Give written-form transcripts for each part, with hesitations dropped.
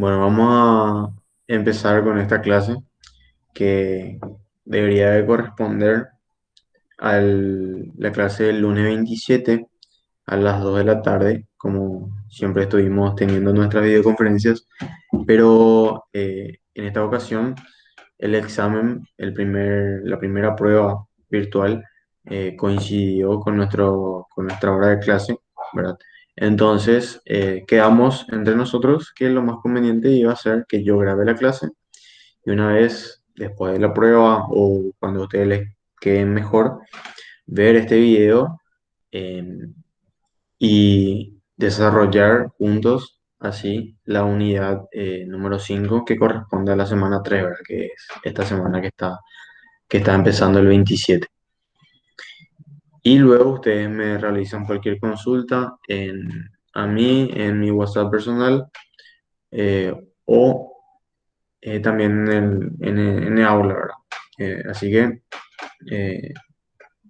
Bueno, vamos a empezar con esta clase que debería de corresponder a la clase del lunes 27 a las 2 de la tarde, como siempre estuvimos teniendo nuestras videoconferencias, pero en esta ocasión el examen, la primera prueba virtual, coincidió con con nuestra hora de clase, ¿verdad? Entonces, quedamos entre nosotros que lo más conveniente iba a ser que yo grabe la clase y una vez después de la prueba o cuando a ustedes les quede mejor, ver este video eh, y desarrollar juntos así la unidad número 5 que corresponde a la semana 3, ¿verdad? Que es esta semana que está empezando el 27. Y luego ustedes me realizan cualquier consulta a mí, en mi WhatsApp personal, eh, o también en el aula, ¿verdad? Así que eh,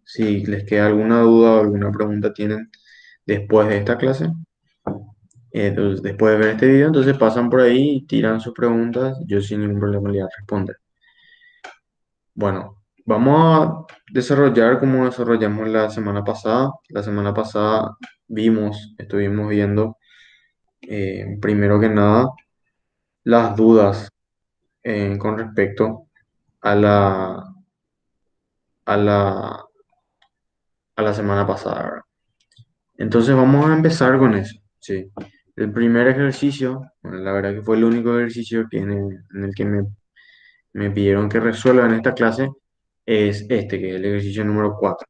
si les queda alguna duda o alguna pregunta tienen después de esta clase, entonces, después de ver este video, entonces pasan por ahí y tiran sus preguntas. Yo sin ningún problema les voy a responder. Bueno, vamos a desarrollar como desarrollamos la semana pasada. La semana pasada estuvimos viendo, primero que nada, las dudas con respecto a a la, a la semana pasada, ¿verdad? Entonces vamos a empezar con eso, ¿sí? El primer ejercicio, bueno, la verdad que fue el único ejercicio en el que me pidieron que resuelva en esta clase, es este, que es el ejercicio número 4.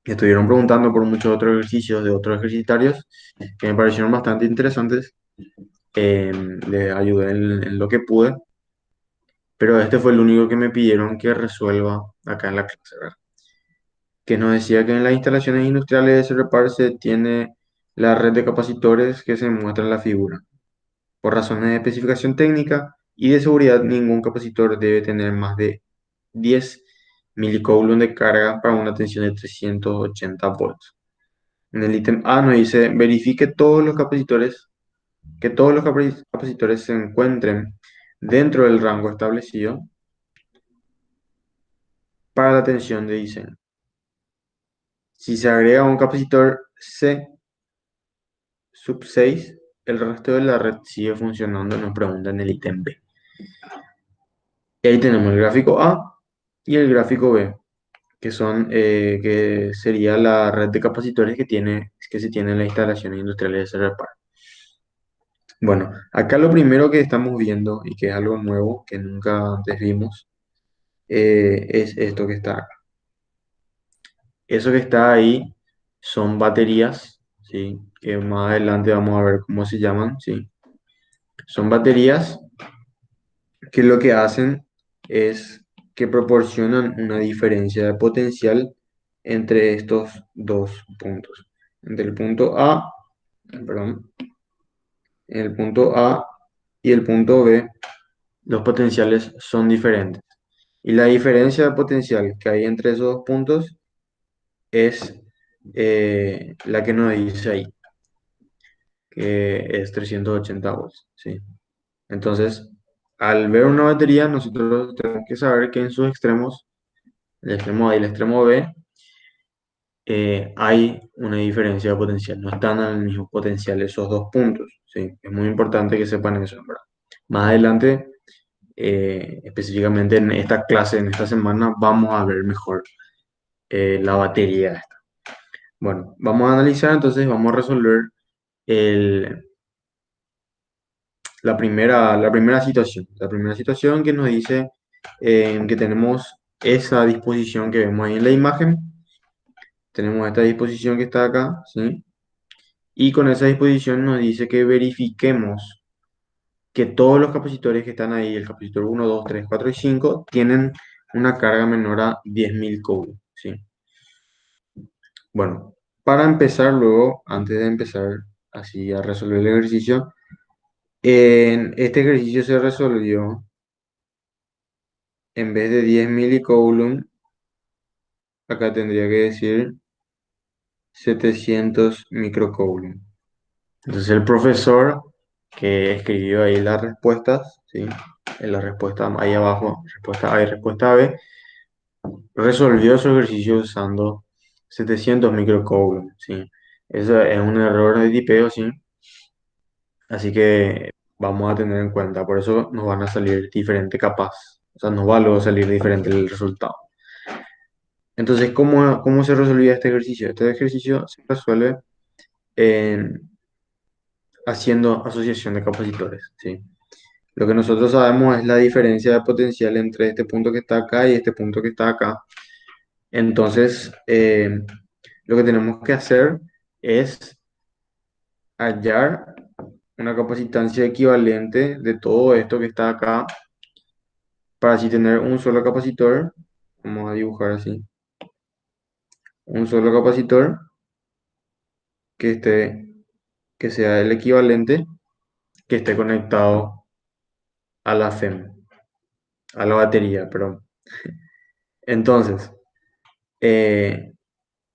Estuvieron preguntando por muchos otros ejercicios de otros ejercitarios que me parecieron bastante interesantes. Les ayudé en lo que pude, pero este fue el único que me pidieron que resuelva acá en la clase, ¿verdad? Que nos decía que en las instalaciones industriales de Cerrepar se tiene la red de capacitores que se muestra en la figura. Por razones de especificación técnica y de seguridad, ningún capacitor debe tener más de 10 milicoulomb de carga para una tensión de 380 volts. En el ítem A nos dice, verifique que todos los capacitores se encuentren dentro del rango establecido para la tensión de diseño. Si se agrega un capacitor C sub 6, el resto de la red sigue funcionando, nos pregunta en el ítem B. Y ahí tenemos el gráfico A y el gráfico B, que sería la red de capacitores que se tiene en las instalaciones industriales de Cerrepar. Bueno, acá lo primero que estamos viendo y que es algo nuevo que nunca antes vimos, es esto que está acá. Eso que está ahí son baterías, ¿sí? Que más adelante vamos a ver cómo se llaman, ¿sí? Son baterías que lo que hacen es que proporcionan una diferencia de potencial entre estos dos puntos. Entre el punto A, perdón, el punto A y el punto B, los potenciales son diferentes. Y la diferencia de potencial que hay entre esos dos puntos es la que nos dice ahí, que es 380 volts, ¿sí? Entonces, al ver una batería, nosotros tenemos que saber que en sus extremos, el extremo A y el extremo B, hay una diferencia de potencial. No están al mismo potencial esos dos puntos, ¿sí? Es muy importante que sepan eso, ¿verdad? Más adelante, específicamente en esta clase, en esta semana, vamos a ver mejor la batería esta. Bueno, vamos a analizar entonces, vamos a resolver el, la primera situación. La primera situación que nos dice que tenemos esa disposición que vemos ahí en la imagen. Tenemos esta disposición que está acá, ¿sí? Y con esa disposición nos dice que verifiquemos que todos los capacitores que están ahí, el capacitor uno 2 3 4 y 5 tienen una carga menor a 10.000 coulombs, ¿sí? Bueno, para empezar luego, antes de empezar así a resolver el ejercicio, en este ejercicio se resolvió en vez de 10 milicoulomb, acá tendría que decir 700 microcoulomb. Entonces el profesor que escribió ahí las respuestas, ¿sí? En la respuesta ahí abajo, respuesta A y respuesta B, resolvió su ejercicio usando 700 microcoulombs, ¿sí? Eso es un error de tipeo, ¿sí? Así que vamos a tener en cuenta, por eso nos van a salir diferente capaz, o sea, nos va a luego salir diferente el resultado. Entonces, ¿cómo se resolvía este ejercicio? Este ejercicio se resuelve en- haciendo asociación de capacitores, ¿sí? Lo que nosotros sabemos es la diferencia de potencial entre este punto que está acá y este punto que está acá. Entonces, lo que tenemos que hacer es hallar una capacitancia equivalente de todo esto que está acá para así tener un solo capacitor. Vamos a dibujar así. Un solo capacitor que que sea el equivalente, que esté conectado a la FEM, a la batería, perdón. Entonces, eh,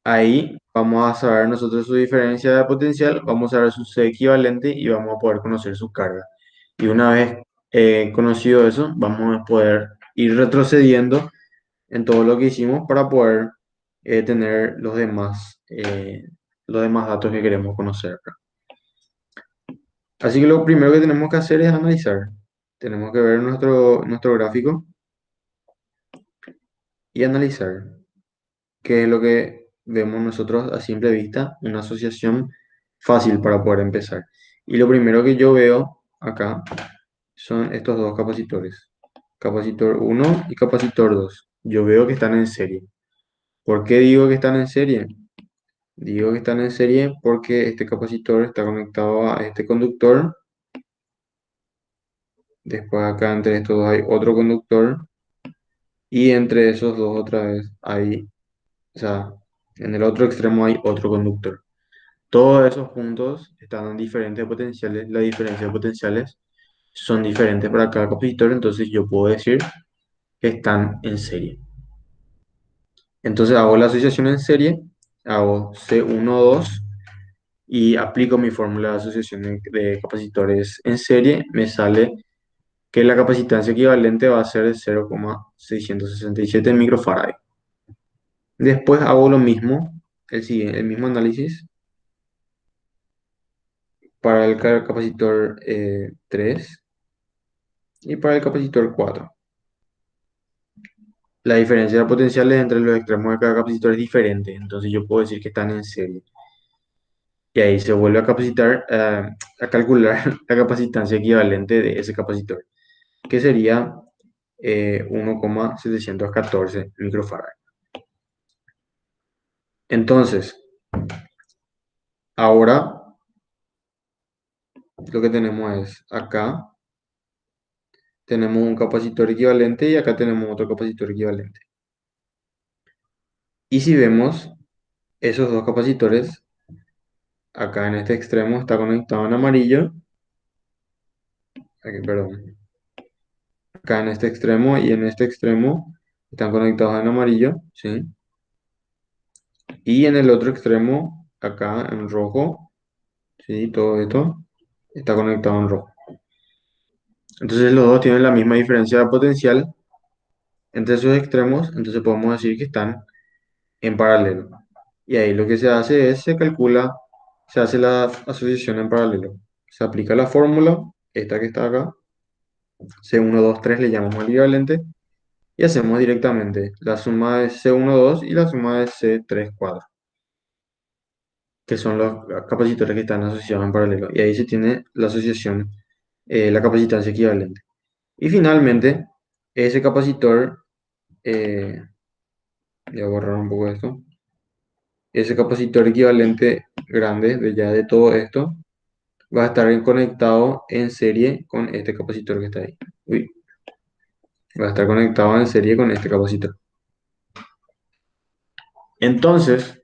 ahí vamos a saber nosotros su diferencia de potencial, vamos a ver su C equivalente y vamos a poder conocer su carga. Y una vez conocido eso, vamos a poder ir retrocediendo en todo lo que hicimos para poder tener los demás datos que queremos conocer. Así que lo primero que tenemos que hacer es analizar. Tenemos que ver nuestro gráfico y analizar qué es lo que vemos nosotros a simple vista, una asociación fácil para poder empezar. Y lo primero que yo veo acá son estos dos capacitores, capacitor uno y capacitor 2. Yo veo que están en serie. ¿Por qué digo que están en serie? Digo que están en serie porque este capacitor está conectado a este conductor. Después acá entre estos dos hay otro conductor. Y entre esos dos otra vez hay, o sea, en el otro extremo hay otro conductor. Todos esos puntos están en diferentes potenciales. Las diferencias de potenciales son diferentes para cada capacitor, entonces yo puedo decir que están en serie. Entonces hago la asociación en serie, hago C1,2 y aplico mi fórmula de asociación de capacitores en serie. Me sale que la capacitancia equivalente va a ser de 0,667 microfarad. Después hago lo mismo, el mismo análisis para el capacitor 3 y para el capacitor 4. La diferencia de potenciales entre los extremos de cada capacitor es diferente, entonces yo puedo decir que están en serie. Y ahí se vuelve a a calcular la capacitancia equivalente de ese capacitor, que sería 1,714 microfarad. Entonces, ahora lo que tenemos es acá tenemos un capacitor equivalente y acá tenemos otro capacitor equivalente. Y si vemos esos dos capacitores, acá en este extremo está conectado en amarillo, aquí, perdón, acá en este extremo y en este extremo están conectados en amarillo, ¿sí? Y en el otro extremo, acá en rojo, ¿sí? Todo esto está conectado en rojo. Entonces los dos tienen la misma diferencia de potencial entre sus extremos, entonces podemos decir que están en paralelo. Y ahí lo que se hace es, se hace la asociación en paralelo. Se aplica la fórmula, esta que está acá, C1, 2, 3 le llamamos el equivalente, y hacemos directamente la suma de C1, 2 y la suma de C3, 4, que son los capacitores que están asociados en paralelo. Y ahí se tiene la asociación, la capacitancia equivalente. Y finalmente, ese capacitor, voy a borrar un poco esto, ese capacitor equivalente grande de ya de todo esto, va a estar conectado en serie con este capacitor que está ahí. Uy, va a estar conectado en serie con este capacitor. Entonces,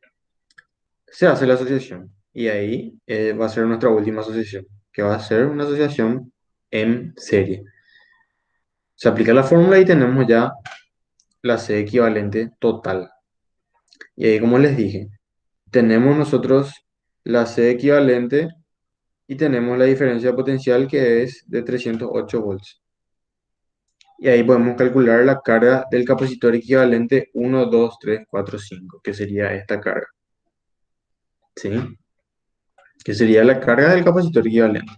se hace la asociación y ahí va a ser nuestra última asociación, que va a ser una asociación en serie. Se aplica la fórmula y tenemos ya la C equivalente total. Y ahí, como les dije, tenemos nosotros la C equivalente y tenemos la diferencia potencial que es de 308 volts. Y ahí podemos calcular la carga del capacitor equivalente 1, 2, 3, 4, 5, que sería esta carga, ¿sí? Que sería la carga del capacitor equivalente.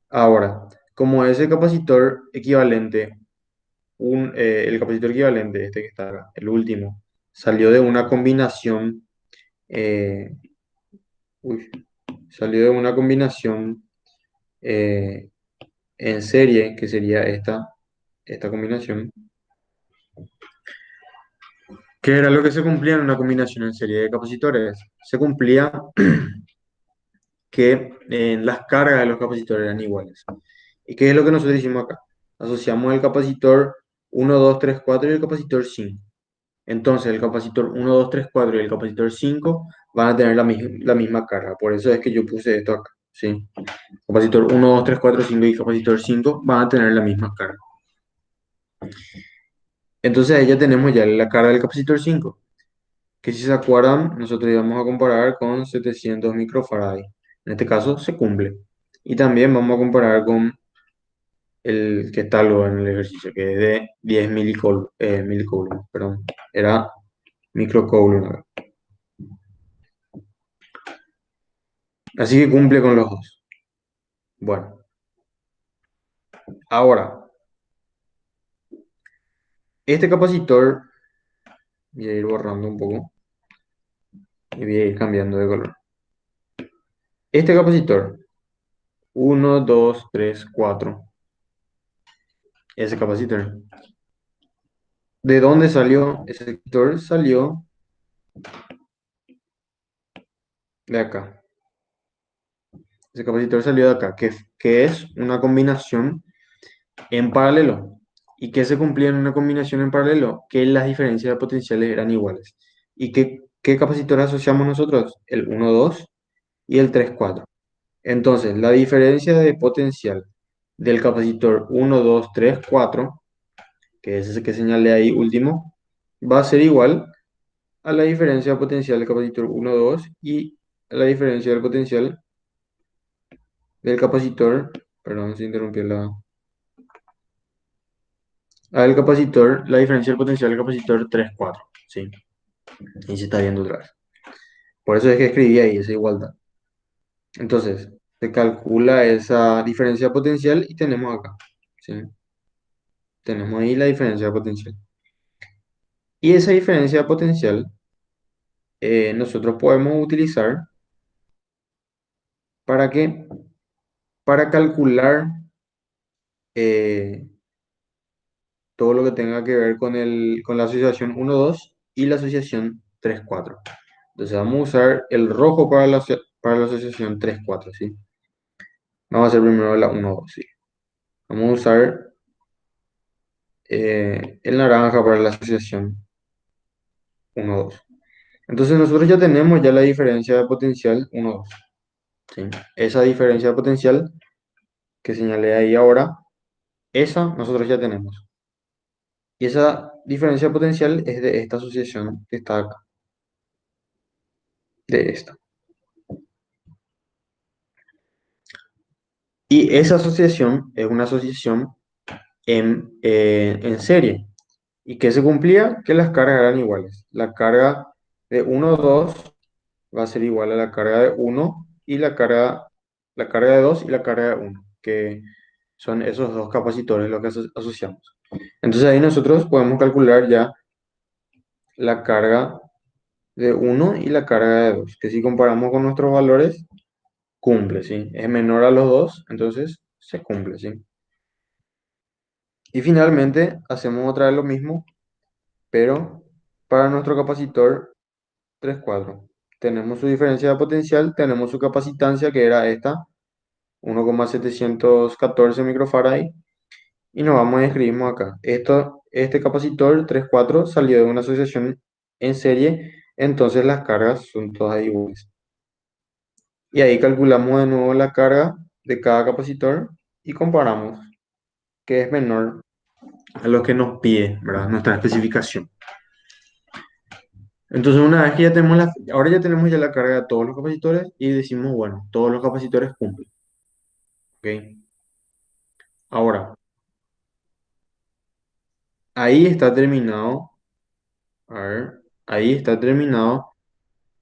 Ahora, como ese capacitor equivalente, el capacitor equivalente, este que está acá, el último, salió de una combinación, eh, uy, salió de una combinación eh, en serie, que sería esta combinación. ¿Qué era lo que se cumplía en una combinación en serie de capacitores? Se cumplía que las cargas de los capacitores eran iguales. ¿Y qué es lo que nosotros hicimos acá? Asociamos el capacitor 1, 2, 3, 4 y el capacitor 5. Entonces el capacitor 1, 2, 3, 4 y el capacitor 5 van a tener la misma carga. Por eso es que yo puse esto acá, ¿sí? Capacitor 1, 2, 3, 4, 5 y capacitor 5 van a tener la misma carga. Entonces ahí ya tenemos ya la carga del capacitor 5, que si se acuerdan, nosotros íbamos a comparar con 700 microfarad. En este caso se cumple. Y también vamos a comparar con el que está luego en el ejercicio, que es de 10 milicoulomb, perdón. Era microcoulomb. Así que cumple con los dos. Bueno, ahora, este capacitor, voy a ir borrando un poco y voy a ir cambiando de color. Este capacitor, 1, 2, 3, 4, ese capacitor. ¿De dónde salió? Ese capacitor salió de acá. Ese capacitor salió de acá, que es una combinación en paralelo. ¿Y que se cumplía en una combinación en paralelo? Que las diferencias de potenciales eran iguales. ¿Y qué capacitor asociamos nosotros? El 1, 2 y el 3, 4. Entonces, la diferencia de potencial del capacitor 1, 2, 3, 4, que es ese que señalé ahí último, va a ser igual a la diferencia de potencial del capacitor 1, 2 y a la diferencia del potencial del capacitor, perdón, se interrumpió el capacitor, la diferencia del potencial del capacitor 3, 4, ¿sí? Y se está viendo otra vez. Por eso es que escribí ahí esa igualdad. Entonces, se calcula esa diferencia potencial y tenemos acá, ¿sí? Tenemos ahí la diferencia potencial. Y esa diferencia potencial nosotros podemos utilizar para que, para calcular eh, todo lo que tenga que ver con la asociación 1-2 y la asociación 3-4. Entonces vamos a usar el rojo para la asociación 3-4, ¿sí? Vamos a hacer primero la 1-2, ¿sí? Vamos a usar el naranja para la asociación 1-2. Entonces nosotros ya tenemos ya la diferencia de potencial 1-2, ¿sí? Esa diferencia de potencial que señalé ahí ahora, esa nosotros ya tenemos. Y esa diferencia potencial es de esta asociación que está acá, de esta. Y esa asociación es una asociación en serie. ¿Y que se cumplía? Que las cargas eran iguales. La carga de 1, 2 va a ser igual a la carga de 1 y la carga de 2 y la carga de 1, que son esos dos capacitores los que asociamos. Entonces ahí nosotros podemos calcular ya la carga de 1 y la carga de 2, que si comparamos con nuestros valores, cumple, ¿sí? Es menor a los dos, entonces se cumple, ¿sí? Y finalmente hacemos otra vez lo mismo, pero para nuestro capacitor 3,4. Tenemos su diferencia de potencial, tenemos su capacitancia que era esta, 1,714 microfarad, y nos vamos a escribimos acá. Este capacitor 3,4 salió de una asociación en serie, entonces las cargas son todas iguales. Y ahí calculamos de nuevo la carga de cada capacitor y comparamos que es menor a lo que nos pide, ¿verdad? Nuestra especificación. Entonces, una vez que ya tenemos ahora ya tenemos ya la carga de todos los capacitores y decimos, bueno, todos los capacitores cumplen. ¿Ok? Ahora, ahí está terminado. A ver, ahí está terminado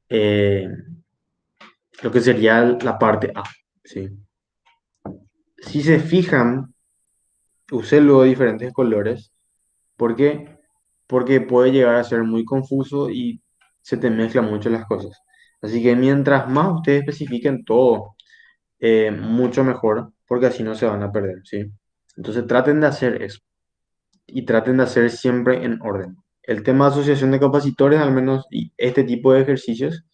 eh, lo que sería la parte A. ¿Sí? Si se fijan, usé luego diferentes colores. ¿Por qué? Porque puede llegar a ser muy confuso y se te mezclan mucho las cosas. Así que mientras más ustedes especifiquen todo, mucho mejor, porque así no se van a perder, ¿sí? Entonces traten de hacer eso y traten de hacer siempre en orden. El tema de asociación de capacitores, al menos y este tipo de ejercicios,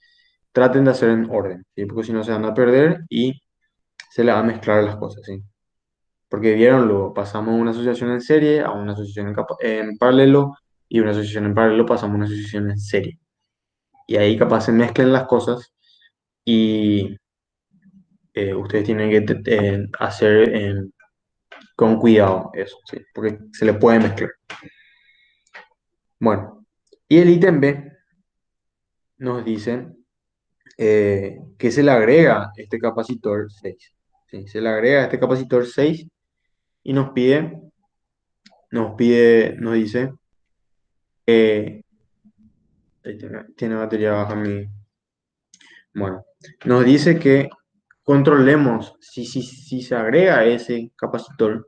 traten de hacer en orden, ¿sí? Porque si no se van a perder y se les va a mezclar las cosas, ¿sí? Porque vieron, luego pasamos de una asociación en serie a una asociación en paralelo y una asociación en paralelo pasamos a una asociación en serie. Y ahí capaz se mezclen las cosas y ustedes tienen que hacer con cuidado eso, ¿sí? Porque se le puede mezclar. Bueno, y el ítem B nos dice que se le agrega este capacitor 6, ¿sí? Se le agrega este capacitor 6 y nos dice, eh, ahí tiene batería baja mi, bueno, nos dice que controlemos si se agrega ese capacitor,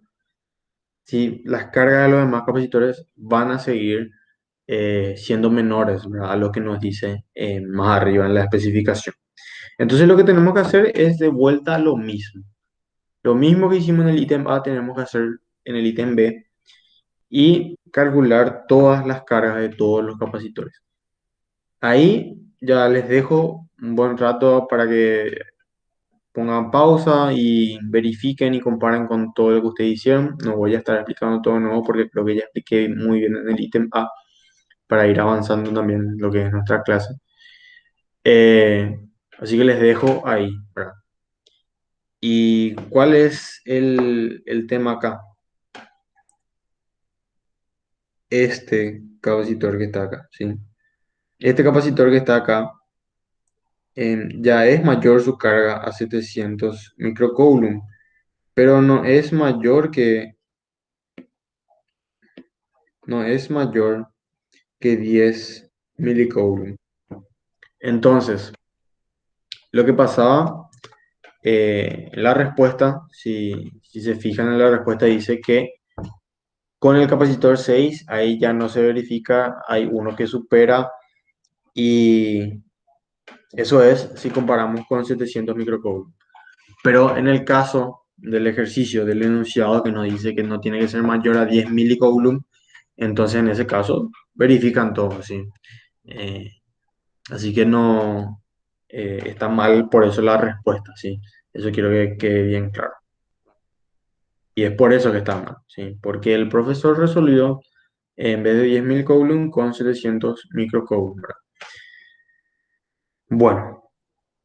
si las cargas de los demás capacitores van a seguir siendo menores, ¿verdad? A lo que nos dice más arriba en la especificación. Entonces lo que tenemos que hacer es de vuelta lo mismo. Lo mismo que hicimos en el ítem A tenemos que hacer en el ítem B y calcular todas las cargas de todos los capacitores. Ahí ya les dejo un buen rato para que pongan pausa y verifiquen y comparen con todo lo que ustedes hicieron. No voy a estar explicando todo de nuevo porque creo que ya expliqué muy bien en el ítem A para ir avanzando también en lo que es nuestra clase. Eh, Así que les dejo ahí, ¿verdad? ¿Y cuál es el tema acá? Este capacitor que está acá, ¿sí? Este capacitor que está acá ya es mayor su carga a 700 microcoulomb, pero no es mayor que 10 milicoulomb. Entonces, lo que pasaba en la respuesta, si se fijan en la respuesta, dice que con el capacitor 6 ahí ya no se verifica, hay uno que supera y eso es si comparamos con 700 microcoulomb. Pero en el caso del ejercicio del enunciado que nos dice que no tiene que ser mayor a 10 milicoulomb, entonces en ese caso verifican todo, ¿sí? Eh, Así que no está mal por eso la respuesta, ¿sí? Eso quiero que quede bien claro. Y es por eso que está mal, ¿sí? Porque el profesor resolvió en vez de 10.000 Coulomb con 700 microcoulomb, ¿verdad? Bueno,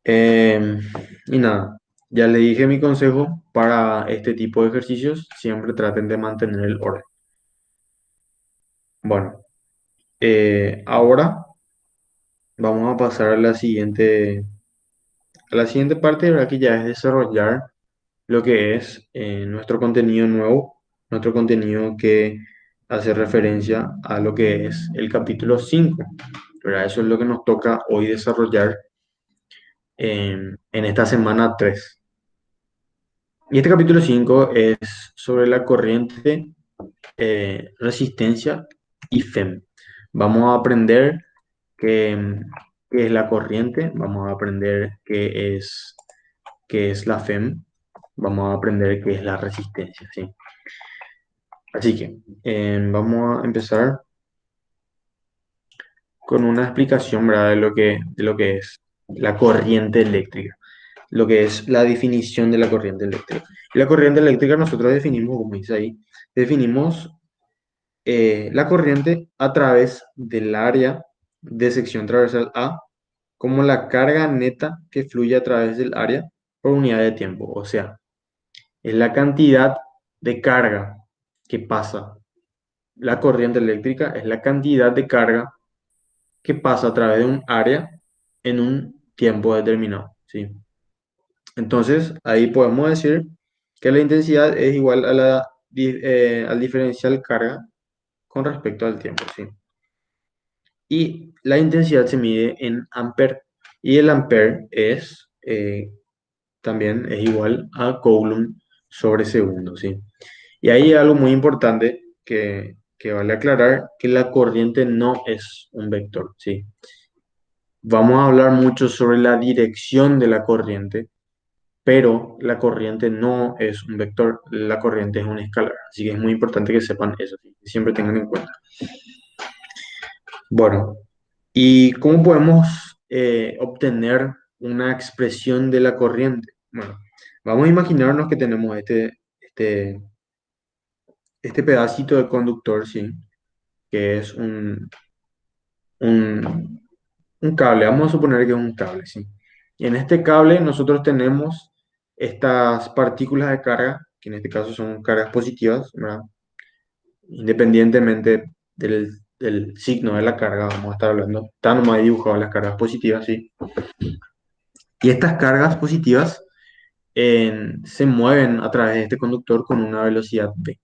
y nada, ya le dije mi consejo para este tipo de ejercicios, siempre traten de mantener el orden. Bueno, ahora vamos a pasar a la siguiente parte, ¿verdad? Que ya es desarrollar lo que es nuestro contenido nuevo, nuestro contenido que hace referencia a lo que es el capítulo 5, ¿verdad? Eso es lo que nos toca hoy desarrollar en esta semana 3. Y este capítulo 5 es sobre la corriente, resistencia y FEM. Vamos a aprender qué, qué es la corriente, vamos a aprender qué es la FEM, vamos a aprender qué es la resistencia, ¿sí? Así que vamos a empezar con una explicación, ¿verdad? De lo que es la corriente eléctrica, lo que es la definición de la corriente eléctrica. Y la corriente eléctrica nosotros definimos, como dice ahí, definimos la corriente a través del área de sección transversal A como la carga neta que fluye a través del área por unidad de tiempo. O sea, es la cantidad de carga que pasa. La corriente eléctrica es la cantidad de carga que pasa a través de un área en un tiempo determinado, ¿sí? Entonces, ahí podemos decir que la intensidad es igual a al diferencial carga con respecto al tiempo, ¿sí? Y la intensidad se mide en amper, y el amper también es igual a coulomb sobre segundo, ¿sí? Y ahí hay algo muy importante que vale aclarar, que la corriente no es un vector, ¿sí? Vamos a hablar mucho sobre la dirección de la corriente, pero la corriente no es un vector, la corriente es un escalar. Así que es muy importante que sepan eso, ¿sí? Que siempre tengan en cuenta. Bueno, ¿y cómo podemos obtener una expresión de la corriente? Bueno, vamos a imaginarnos que tenemos este pedacito de conductor, ¿sí? Que es un, un cable. Vamos a suponer que es un cable, ¿sí? Y en este cable nosotros tenemos estas partículas de carga, que en este caso son cargas positivas, ¿verdad? Independientemente del signo de la carga, vamos a estar hablando. Están nomás dibujadas las cargas positivas, ¿sí? Y estas cargas positivas se mueven a través de este conductor con una velocidad v.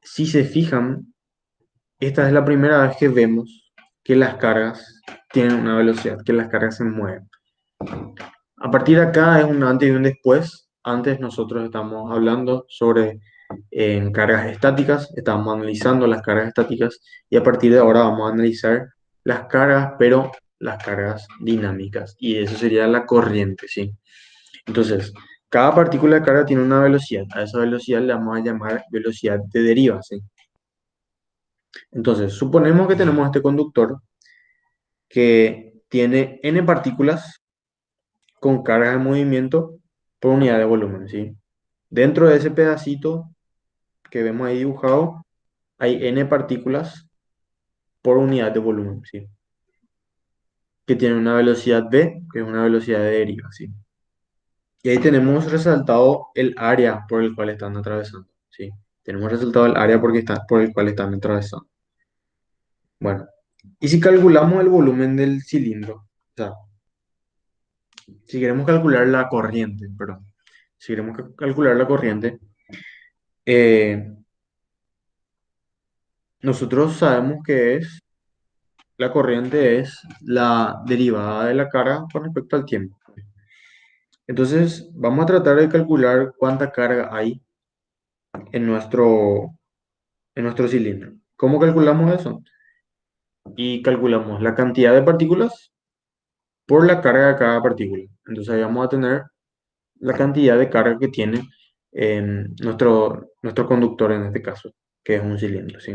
Si se fijan, esta es la primera vez que vemos que las cargas tienen una velocidad, que las cargas se mueven. A partir de acá es un antes y un después. Antes nosotros estamos hablando sobre cargas estáticas, estábamos analizando las cargas estáticas y a partir de ahora vamos a analizar las cargas, pero las cargas dinámicas y eso sería la corriente, ¿sí? Entonces, cada partícula de carga tiene una velocidad. A esa velocidad le vamos a llamar velocidad de deriva, ¿sí? Entonces, suponemos que tenemos este conductor que tiene n partículas con carga de movimiento por unidad de volumen, ¿sí? Dentro de ese pedacito que vemos ahí dibujado, hay n partículas por unidad de volumen, ¿sí? Que tiene una velocidad v, que es una velocidad de deriva, ¿sí? Y ahí tenemos resaltado el área por el cual están atravesando, ¿sí? Tenemos resaltado el área por el cual están atravesando. Bueno, y si calculamos el volumen del cilindro, o sea, si queremos calcular la corriente, perdón, si queremos calcular la corriente, eh, nosotros sabemos que la corriente es la derivada de la carga con respecto al tiempo. Entonces, vamos a tratar de calcular cuánta carga hay en en nuestro cilindro. ¿Cómo calculamos eso? Y calculamos la cantidad de partículas por la carga de cada partícula. Entonces, ahí vamos a tener la cantidad de carga que tiene nuestro conductor en este caso, que es un cilindro, ¿sí?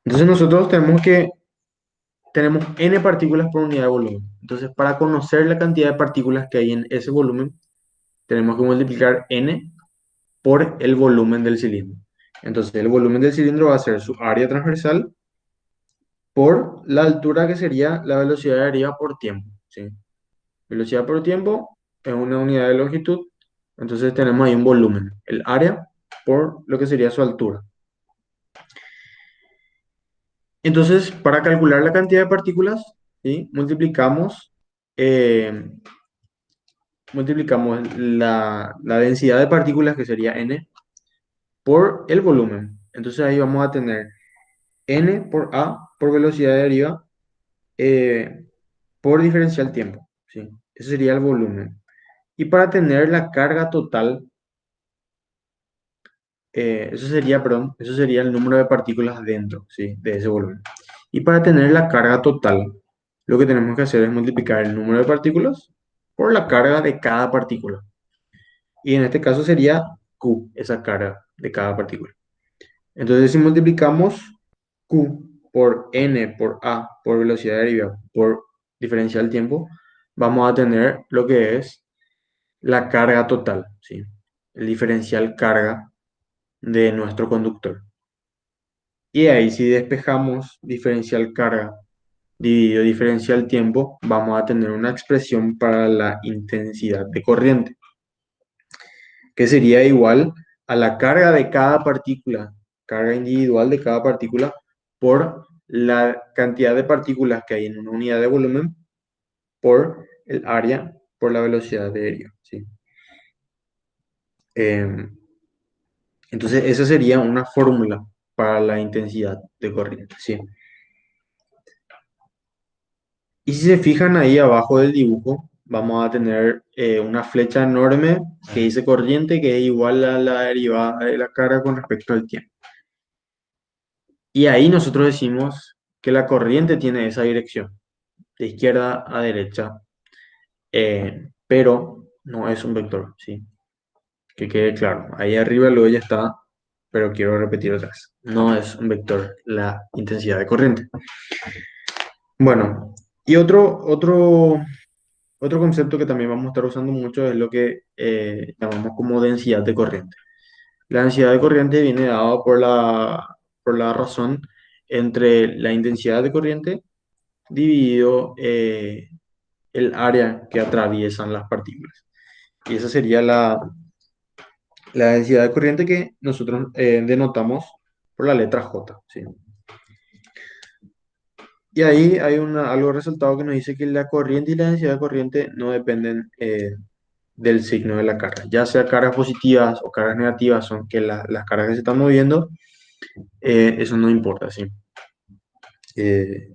Entonces, nosotros tenemos n partículas por unidad de volumen. Entonces, para conocer la cantidad de partículas que hay en ese volumen, tenemos que multiplicar n por el volumen del cilindro. Entonces, el volumen del cilindro va a ser su área transversal por la altura que sería la velocidad de deriva por tiempo, ¿sí? Velocidad por tiempo es una unidad de longitud. Entonces, tenemos ahí un volumen, el área por lo que sería su altura. Entonces, para calcular la cantidad de partículas, ¿sí? Eh, multiplicamos la densidad de partículas, que sería n, por el volumen. Entonces ahí vamos a tener n por a por velocidad de deriva eh, por diferencial tiempo, ¿sí? Ese sería el volumen. Y para tener la carga total, eso sería el número de partículas dentro, ¿sí? De ese volumen. Y para tener la carga total, lo que tenemos que hacer es multiplicar el número de partículas por la carga de cada partícula. Y en este caso sería Q, esa carga de cada partícula. Entonces, si multiplicamos Q por N por A por velocidad de deriva por diferencial tiempo, vamos a tener lo que es la carga total, ¿sí? El diferencial carga de nuestro conductor. Y ahí, si despejamos diferencial carga dividido diferencial tiempo, vamos a tener una expresión para la intensidad de corriente, que sería igual a la carga de cada partícula, carga individual de cada partícula, por la cantidad de partículas que hay en una unidad de volumen por el área por la velocidad de aéreo, ¿sí? Em, entonces, esa sería una fórmula para la intensidad de corriente, ¿sí? Y si se fijan ahí abajo del dibujo, vamos a tener una flecha enorme que dice corriente, que es igual a la derivada de la carga con respecto al tiempo. Y ahí nosotros decimos que la corriente tiene esa dirección, de izquierda a derecha, pero no es un vector, ¿sí? Que quede claro. Ahí arriba luego ya está, pero quiero repetir otra vez. No es un vector la intensidad de corriente. Bueno, y otro concepto que también vamos a estar usando mucho es lo que llamamos como densidad de corriente. La densidad de corriente viene dada por la razón entre la intensidad de corriente dividido el área que atraviesan las partículas. Y esa sería la densidad de corriente que nosotros denotamos por la letra J, ¿sí? Y ahí hay algo resaltado que nos dice que la corriente y la densidad de corriente no dependen del signo de la carga. Ya sea cargas positivas o cargas negativas, son que las cargas que se están moviendo, eso no importa, ¿sí? Eh,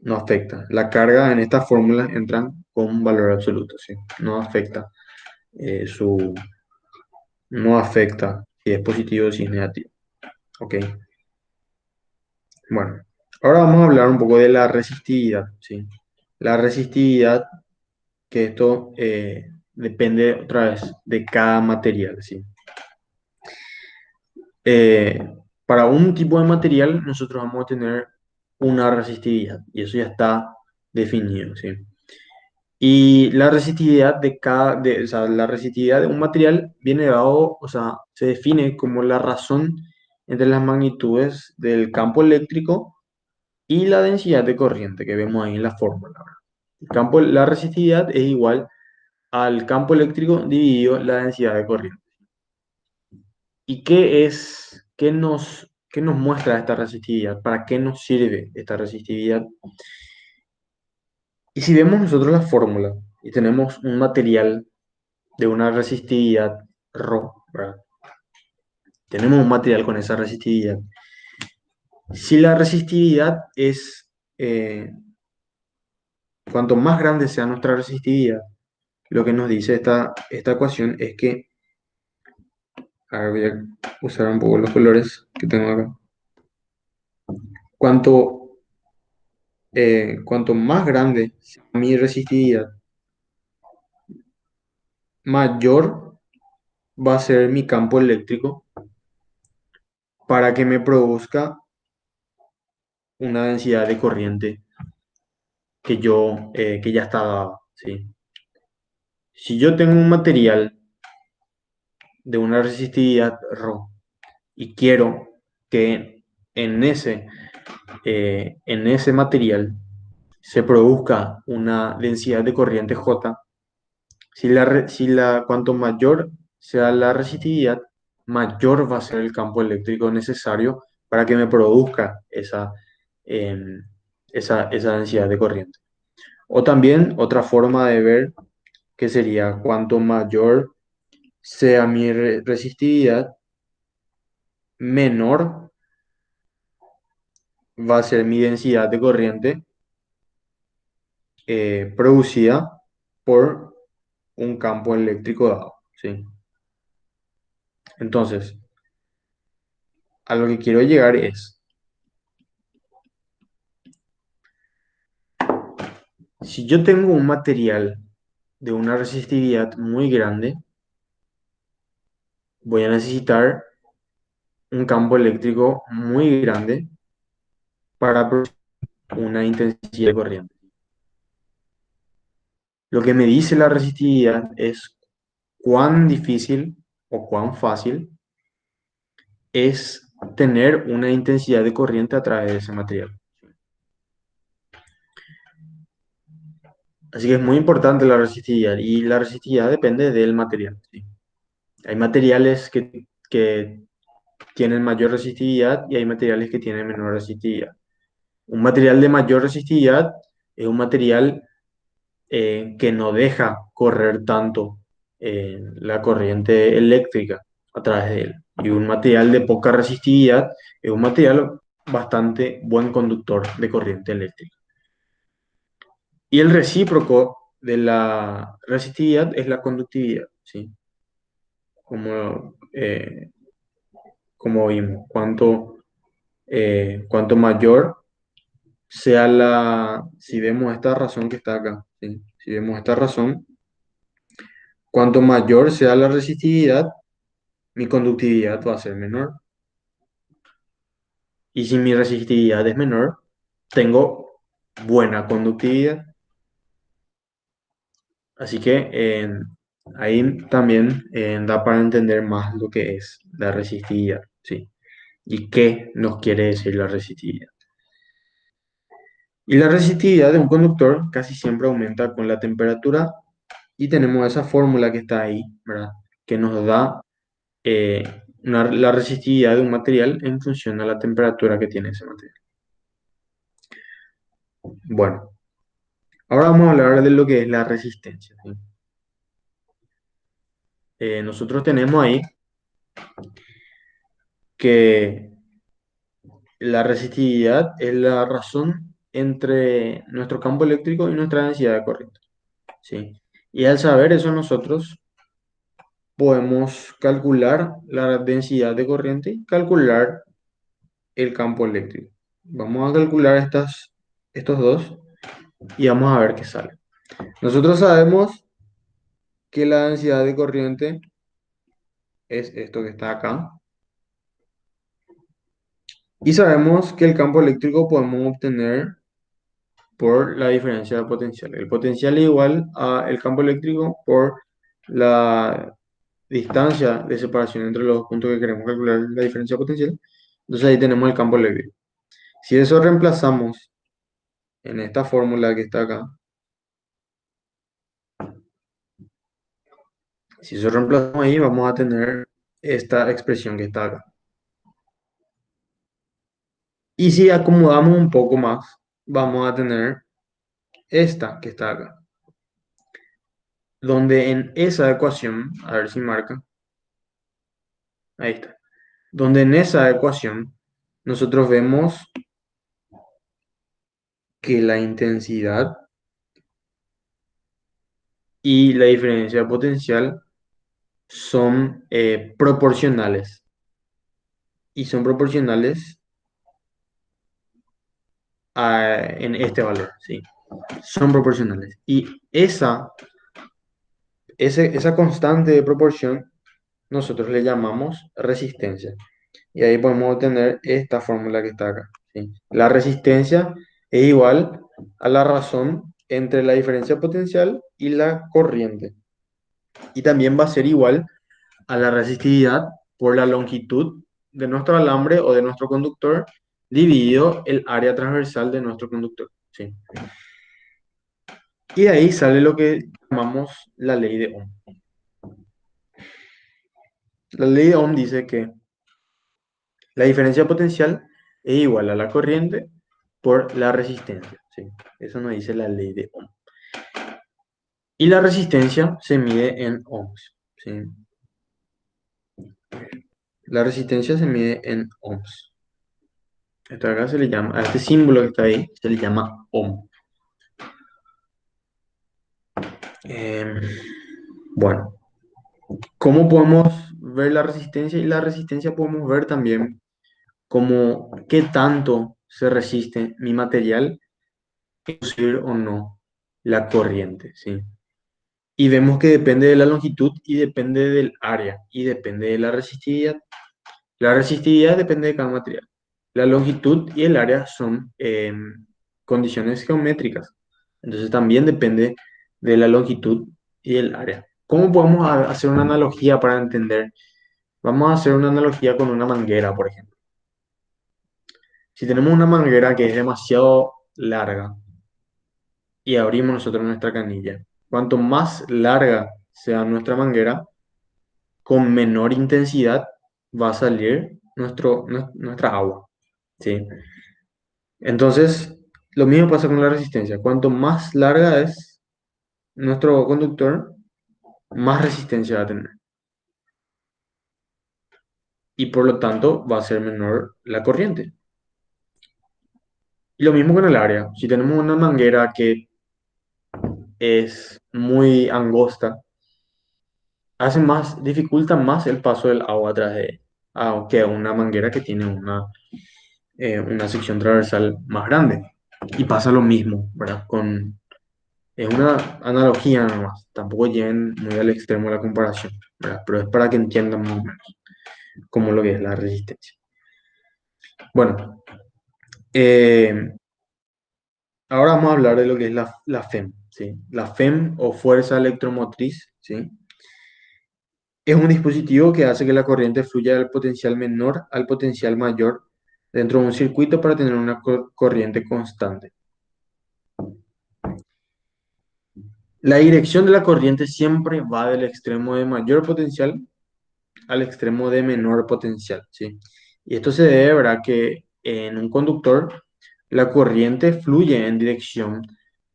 no afecta. La carga en esta fórmula entran con un valor absoluto, ¿sí? No afecta su... No afecta si es positivo o si es negativo. ¿Ok? Bueno, ahora vamos a hablar un poco de la resistividad, ¿sí? La resistividad, que esto depende otra vez de cada material, ¿sí? Eh, para un tipo de material nosotros vamos a tener una resistividad y eso ya está definido, ¿sí? Y la resistividad o sea, la resistividad de un material viene dado, o sea, se define como la razón entre las magnitudes del campo eléctrico y la densidad de corriente que vemos ahí en la fórmula, ¿verdad? La resistividad es igual al campo eléctrico dividido la densidad de corriente. ¿Y qué nos muestra esta resistividad? ¿Para qué nos sirve esta resistividad? Y si vemos nosotros la fórmula y tenemos un material de una resistividad ρ, ¿verdad? Tenemos un material con esa resistividad. Si la resistividad es, cuanto más grande sea nuestra resistividad, lo que nos dice esta ecuación es que, ahora voy a usar un poco los colores que tengo acá. Cuanto, cuanto más grande sea mi resistividad, mayor va a ser mi campo eléctrico para que me produzca una densidad de corriente que ya está dada, ¿sí? Si yo tengo un material de una resistividad ρ y quiero que en en ese material se produzca una densidad de corriente J, cuanto mayor sea la resistividad, mayor va a ser el campo eléctrico necesario para que me produzca em, esa densidad de corriente. O también otra forma de ver que sería cuanto mayor sea mi resistividad, menor va a ser mi densidad de corriente producida por un campo eléctrico dado, ¿sí? Entonces, a lo que quiero llegar es, si yo tengo un material de una resistividad muy grande, voy a necesitar un campo eléctrico muy grande para producir una intensidad de corriente. Lo que me dice la resistividad es cuán difícil o cuán fácil es tener una intensidad de corriente a través de ese material. Así que es muy importante la resistividad y la resistividad depende del material, ¿sí? Hay materiales tienen mayor resistividad y hay materiales que tienen menor resistividad. Un material de mayor resistividad es un material que no deja correr tanto la corriente eléctrica a través de él. Y un material de poca resistividad es un material bastante buen conductor de corriente eléctrica. Y el recíproco de la resistividad es la conductividad, ¿sí? Como, como vimos, cuanto mayor sea si vemos esta razón que está acá, ¿sí? Si vemos esta razón, cuanto mayor sea la resistividad, mi conductividad va a ser menor. Y si mi resistividad es menor, tengo buena conductividad. Así que ahí también da para entender más lo que es la resistividad, ¿sí? Y qué nos quiere decir la resistividad. Y la resistividad de un conductor casi siempre aumenta con la temperatura y tenemos esa fórmula que está ahí, ¿verdad? Que nos da la resistividad de un material en función a la temperatura que tiene ese material. Bueno, ahora vamos a hablar de lo que es la resistencia, ¿sí? Nosotros tenemos ahí que la resistividad es la razón entre nuestro campo eléctrico y nuestra densidad de corriente, ¿sí? Y al saber eso nosotros podemos calcular la densidad de corriente y calcular el campo eléctrico. Vamos a calcular estos dos y vamos a ver qué sale. Nosotros sabemos que la densidad de corriente es esto que está acá. Y sabemos que el campo eléctrico podemos obtener por la diferencia de potencial. El potencial es igual al campo eléctrico por la distancia de separación entre los dos puntos que queremos calcular la diferencia potencial. Entonces ahí tenemos el campo eléctrico. Si eso reemplazamos en esta fórmula que está acá, si eso reemplazamos ahí, vamos a tener esta expresión que está acá. Y si acomodamos un poco más, vamos a tener esta que está acá. Donde en esa ecuación, a ver si marca, ahí está. Donde en esa ecuación nosotros vemos que la intensidad y la diferencia potencial son proporcionales. Y son proporcionales en este valor, ¿sí? Son proporcionales. Y esa constante de proporción nosotros le llamamos resistencia. Y ahí podemos obtener esta fórmula que está acá, ¿sí? La resistencia es igual a la razón entre la diferencia potencial y la corriente. Y también va a ser igual a la resistividad por la longitud de nuestro alambre o de nuestro conductor dividido el área transversal de nuestro conductor, ¿sí? Y de ahí sale lo que llamamos la ley de Ohm. La ley de Ohm dice que la diferencia potencial es igual a la corriente por la resistencia, ¿sí? Eso nos dice la ley de Ohm. Y la resistencia se mide en ohms, ¿sí? La resistencia se mide en ohms. Acá se le llama, a este símbolo que está ahí, se le llama ohm. Eh, bueno, ¿cómo podemos ver la resistencia? Y la resistencia podemos ver también como qué tanto se resiste mi material a inducir o no la corriente, ¿sí? Y vemos que depende de la longitud y depende del área y depende de la resistividad. La resistividad depende de cada material. La longitud y el área son condiciones geométricas. Entonces también depende de la longitud y el área. ¿Cómo podemos hacer una analogía para entender? Vamos a hacer una analogía con una manguera, por ejemplo. Si tenemos una manguera que es demasiado larga y abrimos nosotros nuestra canilla, cuanto más larga sea nuestra manguera, con menor intensidad va a salir nuestra agua, ¿sí? Entonces, lo mismo pasa con la resistencia. Cuanto más larga es nuestro conductor, más resistencia va a tener. Y por lo tanto va a ser menor la corriente. Y lo mismo con el área. Si tenemos una manguera que es muy angosta, dificulta más el paso del agua a través de ella, que una manguera que tiene una sección transversal más grande. Y pasa lo mismo, ¿verdad? Es una analogía nada más, tampoco lleguen muy al extremo de la comparación, ¿verdad? Pero es para que entiendan más o menos cómo lo que es la resistencia. Bueno, eh, ahora vamos a hablar de lo que es la FEM, ¿sí? La FEM o fuerza electromotriz, ¿sí? Es un dispositivo que hace que la corriente fluya del potencial menor al potencial mayor dentro de un circuito para tener una corriente constante. La dirección de la corriente siempre va del extremo de mayor potencial al extremo de menor potencial, ¿sí? Y esto se debe, ¿verdad? Que en un conductor la corriente fluye en dirección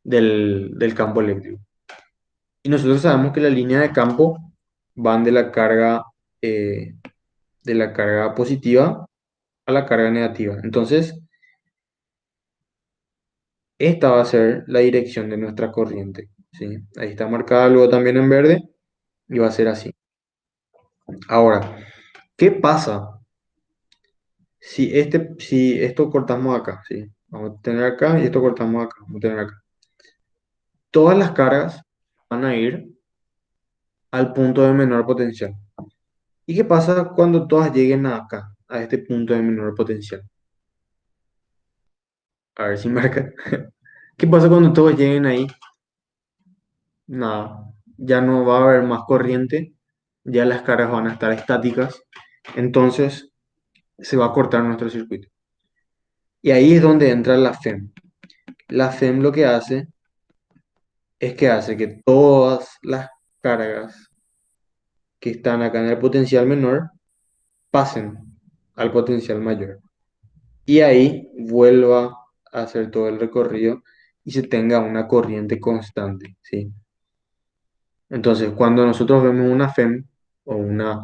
del campo eléctrico. Y nosotros sabemos que la línea de campo van eh, de la carga positiva a la carga negativa. Entonces, esta va a ser la dirección de nuestra corriente, ¿sí? Ahí está marcada luego también en verde y va a ser así. Ahora, ¿qué pasa si esto cortamos acá? ¿Sí? Vamos a tener acá y esto cortamos acá. Vamos a tener acá. Todas las cargas van a ir al punto de menor potencial. ¿Y qué pasa cuando todas lleguen acá, a este punto de menor potencial? A ver si marca. ¿Qué pasa cuando todos lleguen ahí? Nada, ya no va a haber más corriente, ya las cargas van a estar estáticas, entonces se va a cortar nuestro circuito. Y ahí es donde entra la FEM. La FEM lo que hace es que hace que todas las cargas que están acá en el potencial menor pasen al potencial mayor. Y ahí vuelva a hacer todo el recorrido y se tenga una corriente constante, ¿sí? Entonces, cuando nosotros vemos una FEM o una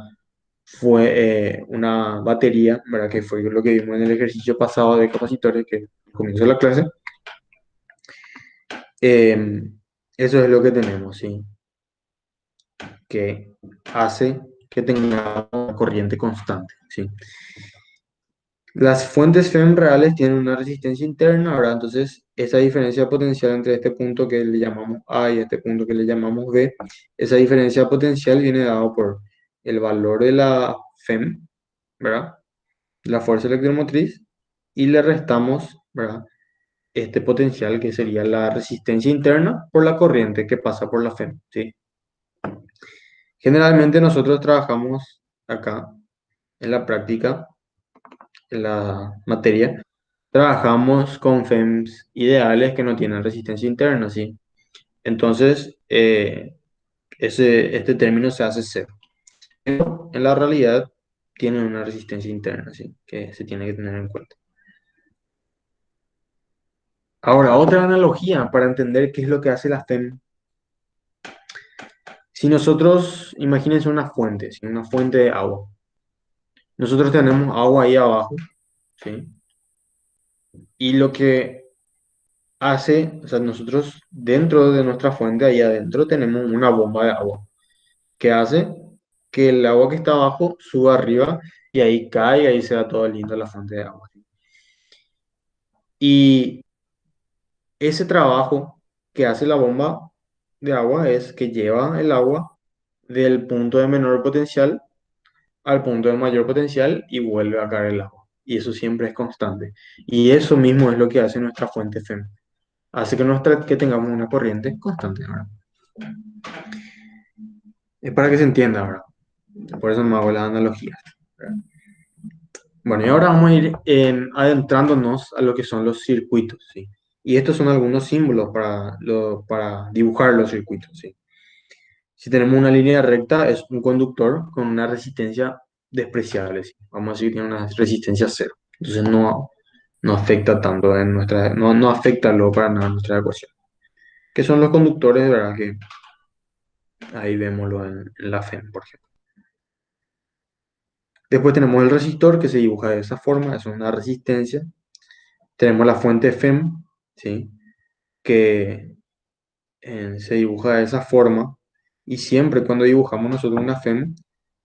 batería, ¿verdad? Que fue lo que vimos en el ejercicio pasado de capacitores que comenzó la clase, eh, eso es lo que tenemos, ¿sí? Que hace que tengamos una corriente constante, ¿sí? Las fuentes FEM reales tienen una resistencia interna, ¿verdad? Entonces, esa diferencia potencial entre este punto que le llamamos A y este punto que le llamamos B, esa diferencia potencial viene dado por el valor de la FEM, ¿verdad? La fuerza electromotriz, y le restamos, ¿verdad? Este potencial que sería la resistencia interna por la corriente que pasa por la FEM, ¿sí? Generalmente nosotros trabajamos acá en la práctica, en la materia, trabajamos con FEMs ideales que no tienen resistencia interna, ¿sí? Entonces, este término se hace cero. Pero en la realidad tiene una resistencia interna, ¿sí? Que se tiene que tener en cuenta. Ahora, otra analogía para entender qué es lo que hace la FEM. Si nosotros, imagínense una fuente, ¿sí? Una fuente de agua. Nosotros tenemos agua ahí abajo, ¿sí? Y lo que hace, o sea, nosotros dentro de nuestra fuente, ahí adentro, tenemos una bomba de agua que hace que el agua que está abajo suba arriba y ahí cae y ahí se va todo lindo la fuente de agua. Y ese trabajo que hace la bomba de agua es que lleva el agua del punto de menor potencial al punto de mayor potencial y vuelve a caer el agua. Y eso siempre es constante. Y eso mismo es lo que hace nuestra fuente FEM. Hace que tengamos una corriente constante, ¿verdad? Es para que se entienda, ¿verdad? Por eso me hago las analogías, ¿verdad? Bueno, y ahora vamos a ir adentrándonos a lo que son los circuitos, ¿sí? Y estos son algunos símbolos para dibujar los circuitos, ¿sí? Si tenemos una línea recta, es un conductor con una resistencia despreciable, sí. Vamos a decir que tiene una resistencia cero. Entonces no afecta tanto en no afecta luego para nada en nuestra ecuación. Que son los conductores, de verdad que ahí vémoslo en la FEM, por ejemplo. Después tenemos el resistor que se dibuja de esa forma, es una resistencia. Tenemos la fuente FEM, ¿sí? Que se dibuja de esa forma. Y siempre cuando dibujamos nosotros una FEM,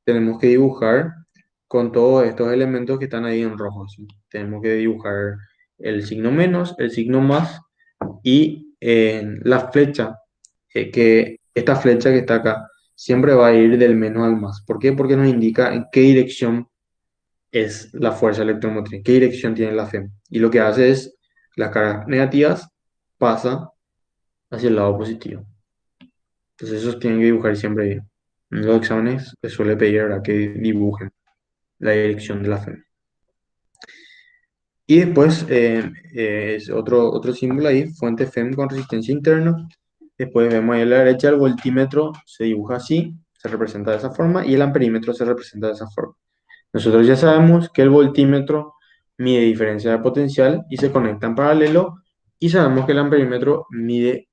tenemos que dibujar con todos estos elementos que están ahí en rojo, ¿sí? Tenemos que dibujar el signo menos, el signo más y la flecha, que esta flecha que está acá siempre va a ir del menos al más. ¿Por qué? Porque nos indica en qué dirección es la fuerza electromotriz, qué dirección tiene la FEM. Y lo que hace es, las cargas negativas pasa hacia el lado positivo. Entonces esos tienen que dibujar siempre bien. En los exámenes les suele pedir ahora que dibujen la dirección de la FEM. Y después es otro símbolo ahí, fuente FEM con resistencia interna. Después vemos ahí a la derecha el voltímetro, se dibuja así, se representa de esa forma, y el amperímetro se representa de esa forma. Nosotros ya sabemos que el voltímetro mide diferencia de potencial y se conecta en paralelo, y sabemos que el amperímetro mide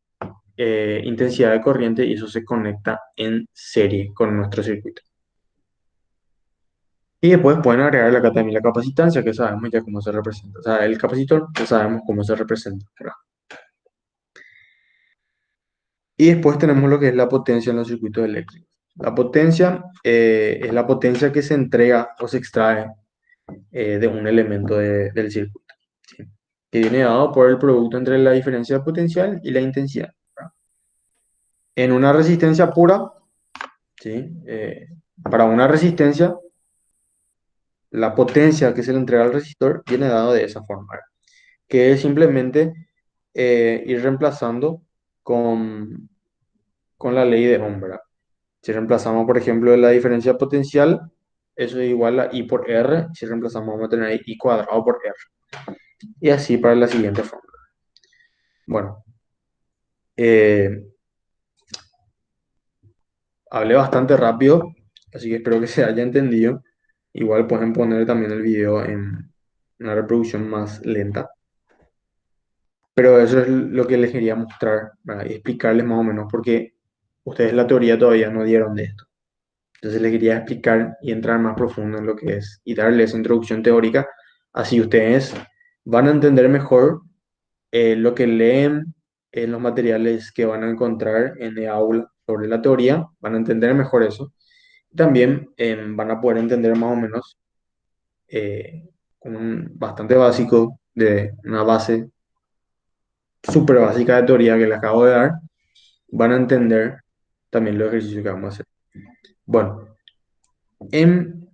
intensidad de corriente y eso se conecta en serie con nuestro circuito. Y después pueden agregar acá también la capacitancia, que sabemos ya cómo se representa. O sea, el capacitor ya sabemos cómo se representa, ¿verdad? Y después tenemos lo que es la potencia en los circuitos eléctricos. La potencia es la potencia que se entrega o se extrae de un elemento del circuito, ¿sí? Que viene dado por el producto entre la diferencia de potencial y la intensidad, ¿verdad? En una resistencia pura, ¿sí? Para una resistencia, la potencia que se le entrega al resistor viene dado de esa forma, ¿verdad? Que es simplemente ir reemplazando con, con la ley de Ohm, ¿verdad? Si reemplazamos, por ejemplo, la diferencia potencial, eso es igual a I por R. Si reemplazamos, vamos a tener ahí I cuadrado por R. Y así para la siguiente fórmula. Bueno, eh, hablé bastante rápido, así que espero que se haya entendido. Igual pueden poner también el video en una reproducción más lenta. Pero eso es lo que les quería mostrar, ¿verdad? Y explicarles más o menos, porque ustedes la teoría todavía no dieron de esto. Entonces les quería explicar y entrar más profundo en lo que es y darles introducción teórica. Así ustedes van a entender mejor lo que leen en los materiales que van a encontrar en el aula sobre la teoría. Van a entender mejor eso. También van a poder entender más o menos con un bastante básico de una base súper básica de teoría que les acabo de dar. Van a entender también los ejercicios que vamos a hacer. Bueno, en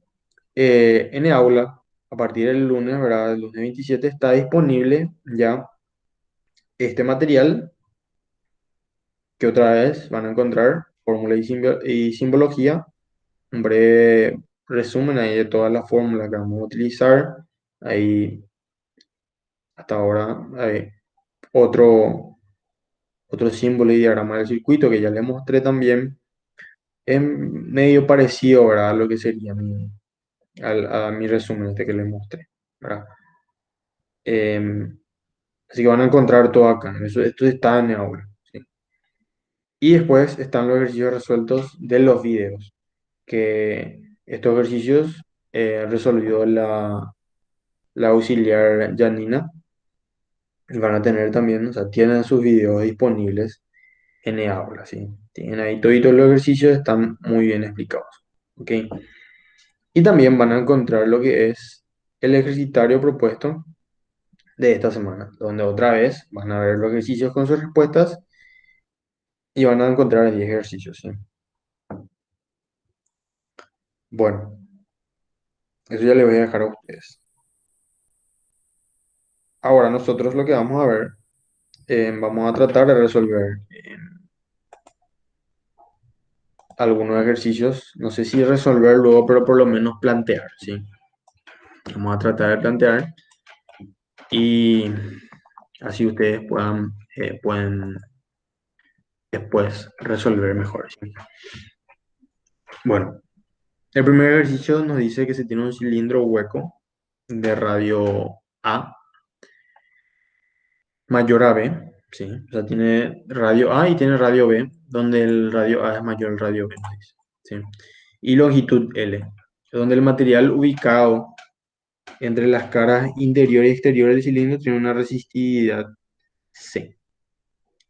en el aula, a partir del lunes, ¿verdad? El lunes 27 está disponible ya este material que otra vez van a encontrar fórmula y simbología, un breve resumen ahí de todas las fórmulas que vamos a utilizar. Ahí hasta ahora hay otro, otro símbolo y diagrama del circuito que ya le mostré también, en medio parecido, ¿verdad? A lo que sería a mi resumen este que les mostré, ¿verdad? Em, Así que van a encontrar todo acá. Esto está en el aula, ¿sí? Y después están los ejercicios resueltos de los videos, que estos ejercicios resolvió la auxiliar Janina. Y van a tener también, o sea, tienen sus videos disponibles en el aula, ¿sí? Tienen ahí todos los ejercicios, están muy bien explicados, ¿ok? Y también van a encontrar lo que es el ejercitario propuesto de esta semana, donde otra vez van a ver los ejercicios con sus respuestas y van a encontrar 10 ejercicios, ¿sí? Bueno, eso ya le voy a dejar a ustedes. Ahora nosotros lo que vamos a ver, vamos a tratar de resolver algunos ejercicios, no sé si resolver luego, pero por lo menos plantear, ¿sí? Vamos a tratar de plantear y así ustedes pueden después resolver mejor, ¿sí? Bueno, El primer ejercicio nos dice que se tiene un cilindro hueco de radio A mayor a B, ¿sí? O sea, tiene radio A y tiene radio B, donde el radio A es mayor al radio B, nos dice, ¿sí? Y longitud L, donde el material ubicado entre las caras interior y exterior del cilindro tiene una resistividad C.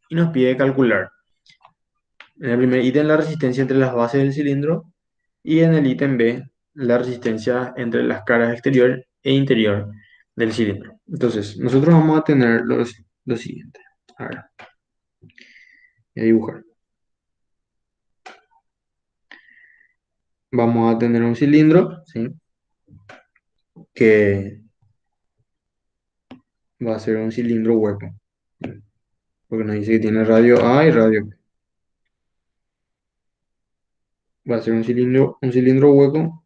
Y nos pide calcular en el primer ítem la resistencia entre las bases del cilindro y en el ítem B la resistencia entre las caras exterior e interior del cilindro. Entonces, nosotros vamos a tener lo siguiente. A ver, voy a dibujar. Vamos a tener un cilindro, ¿sí? Que va a ser un cilindro hueco, ¿sí? Porque nos dice que tiene radio A y radio B. Va a ser un cilindro hueco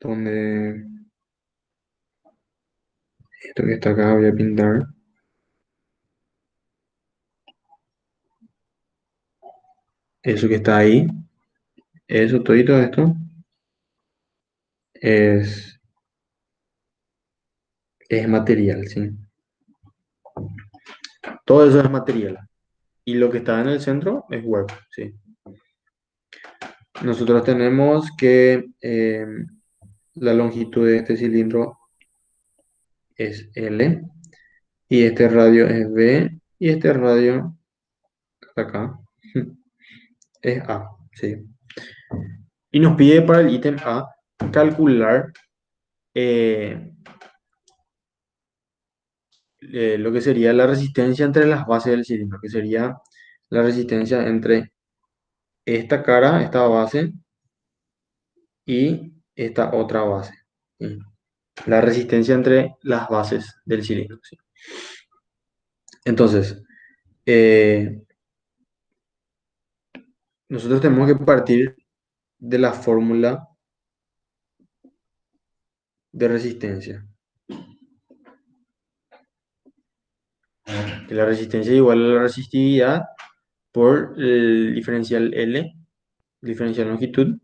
donde esto que está acá voy a pintar. Eso que está ahí, eso, todo esto es, es material, ¿sí? Todo eso es material. Y lo que está en el centro es hueco, ¿sí? Nosotros tenemos que la longitud de este cilindro es L y este radio es B y este radio acá es A, ¿sí? Y nos pide para el ítem A calcular eh, lo que sería la resistencia entre las bases del cilindro, que sería la resistencia entre esta cara, esta base y esta otra base, ¿sí? La resistencia entre las bases del cilindro, ¿sí? Entonces, eh, nosotros tenemos que partir de la fórmula de resistencia, que la resistencia es igual a la resistividad por el diferencial L, diferencial longitud,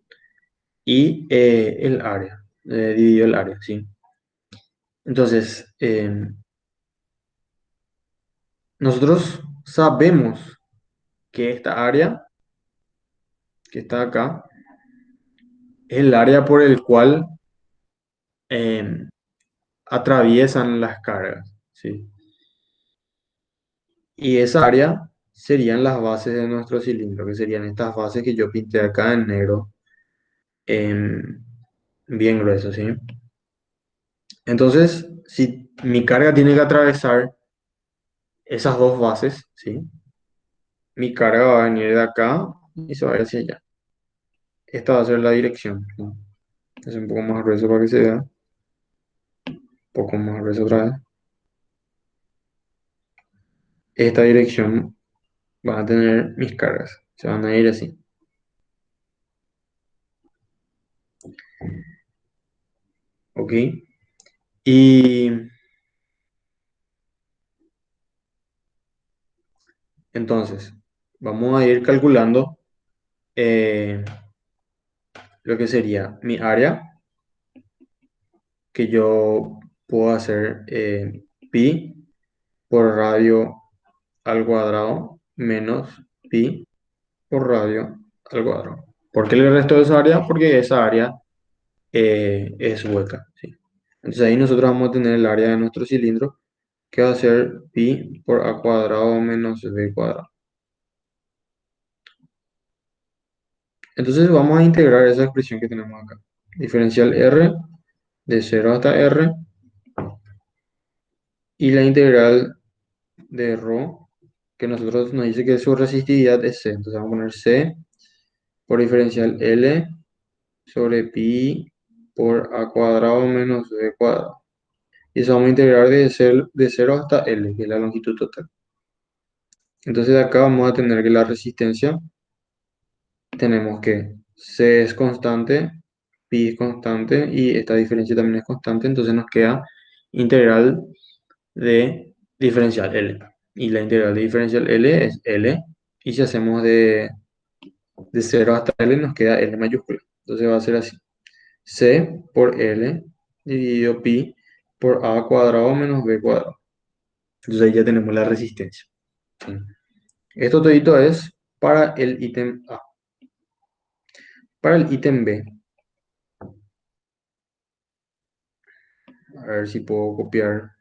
y el área, dividido el área, ¿sí? Entonces, nosotros sabemos que esta área que está acá es el área por el cual eh, atraviesan las cargas, ¿sí? Y esa área serían las bases de nuestro cilindro, que serían estas bases que yo pinté acá en negro, em, bien grueso, ¿sí? Entonces, si mi carga tiene que atravesar esas dos bases, ¿sí? Mi carga va a venir de acá y se va a ir hacia allá. Esta va a ser la dirección, ¿no? Es un poco más grueso para que se vea, un poco más grueso otra vez. Esta dirección van a tener mis cargas, se van a ir así, ¿ok? Y entonces, vamos a ir calculando eh, lo que sería mi área, que yo puedo hacer pi por radio al cuadrado menos pi por radio al cuadrado. ¿Por qué le resto esa área? Porque esa área es hueca, ¿sí? Entonces ahí nosotros vamos a tener el área de nuestro cilindro, que va a ser pi por a cuadrado menos b cuadrado. Entonces vamos a integrar esa expresión que tenemos acá. Diferencial r de 0 hasta r y la integral de ρ, que nosotros nos dice que su resistividad es C. Entonces vamos a poner C por diferencial L sobre pi por a cuadrado menos b cuadrado. Y eso vamos a integrar de 0 hasta L, que es la longitud total. Entonces de acá vamos a tener que la resistencia, tenemos que C es constante, pi es constante y esta diferencia también es constante, entonces nos queda integral de diferencial L. Y la integral de diferencial L es L. Y si hacemos de 0 hasta L nos queda L mayúscula. Entonces va a ser así. C por L dividido pi por A cuadrado menos B cuadrado. Entonces ahí ya tenemos la resistencia. ¿Sí? Esto todito es para el ítem A. Para el ítem B, a ver si puedo copiar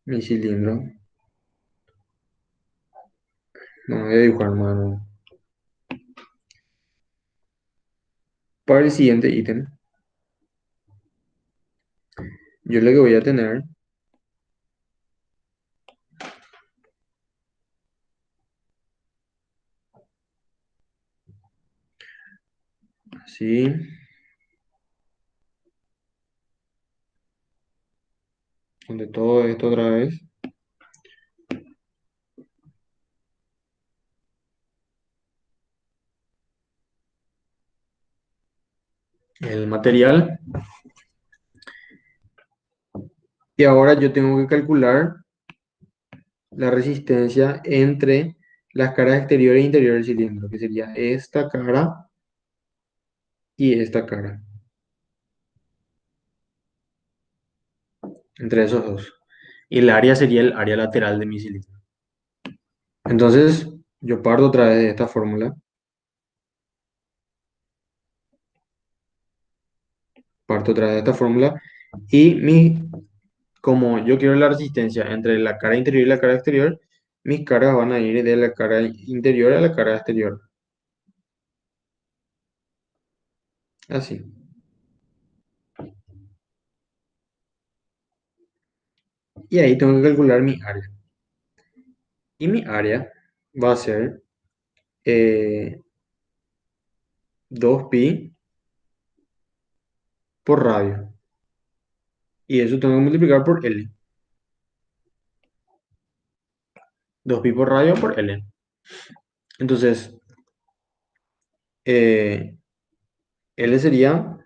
mi cilindro. No voy a dibujar mano. Para el siguiente ítem, yo lo que voy a tener, así, donde todo esto otra vez, el material. Y ahora yo tengo que calcular la resistencia entre las caras exterior e interior del cilindro, que sería esta cara y esta cara, entre esos dos. Y el área sería el área lateral de mi cilindro. Entonces, yo parto otra vez de esta fórmula, parto otra vez de esta fórmula, y como yo quiero la resistencia entre la cara interior y la cara exterior, mis cargas van a ir de la cara interior a la cara exterior. Así. Y ahí tengo que calcular mi área. Y mi área va a ser 2pi por radio. Y eso tengo que multiplicar por L. 2pi por radio por L. Entonces, eh, L sería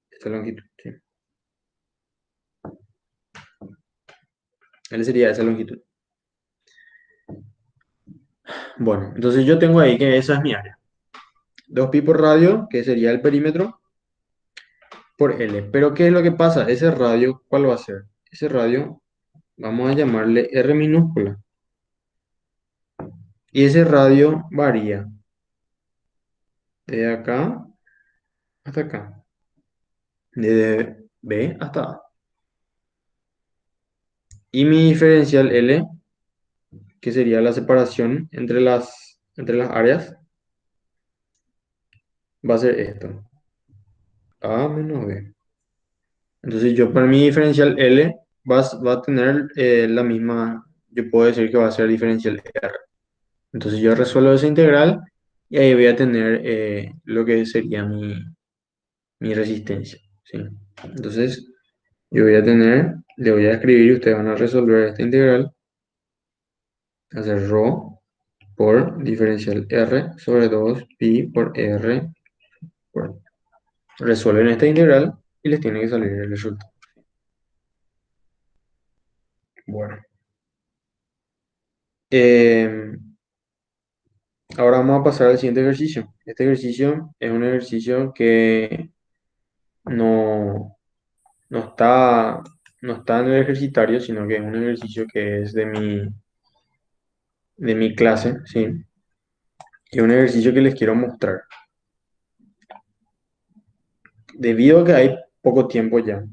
esta longitud. ¿Sí? L sería esa longitud. Bueno, entonces yo tengo ahí que esa es mi área. 2pi por radio, que sería el perímetro, por L. Pero ¿qué es lo que pasa? Ese radio, ¿cuál va a ser? Ese radio, vamos a llamarle R minúscula. Y ese radio varía de acá hasta acá. De B hasta A. Y mi diferencial L, que sería la separación entre las áreas, va a ser esto. A menos B. Entonces yo para mi diferencial L va a tener la misma, yo puedo decir que va a ser diferencial R. Entonces yo resuelvo esa integral y ahí voy a tener lo que sería mi resistencia. ¿Sí? Entonces yo voy a tener, le voy a escribir y ustedes van a resolver esta integral, hacer ρ por diferencial R sobre 2 pi por R. Por- Resuelven esta integral y les tiene que salir el resultado. Bueno. Em, Ahora vamos a pasar al siguiente ejercicio. Este ejercicio es un ejercicio que no, no está, no está en el ejercitario, sino que es un ejercicio que es de mi clase, ¿sí? Y es un ejercicio que les quiero mostrar. Debido a que hay poco tiempo ya,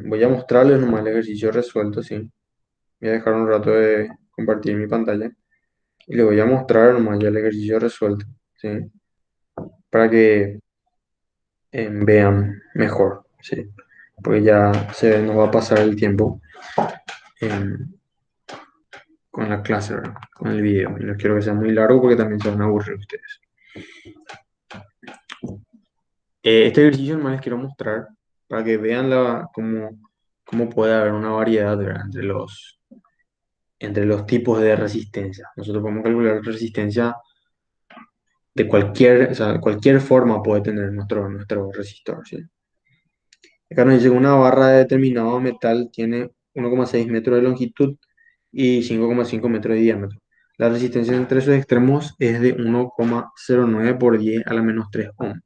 voy a mostrarles nomás el ejercicio resuelto, ¿sí? Voy a dejar un rato de compartir mi pantalla y les voy a mostrar nomás ya el ejercicio resuelto, ¿sí? Para que vean mejor, ¿sí? Porque ya nos va a pasar el tiempo em, con la clase, ¿verdad? Con el video. Y no quiero que sea muy largo porque también se van a aburrir ustedes. Este ejercicio nomás les quiero mostrar para que vean cómo puede haber una variedad, ¿verdad? Entre los tipos de resistencia. Nosotros podemos calcular resistencia de cualquier, o sea, cualquier forma puede tener nuestro resistor, ¿sí? Acá nos dice que una barra de determinado metal tiene 1,6 metros de longitud y 5,5 metros de diámetro. La resistencia entre sus extremos es de 1,09 por 10 a la menos 3 ohm.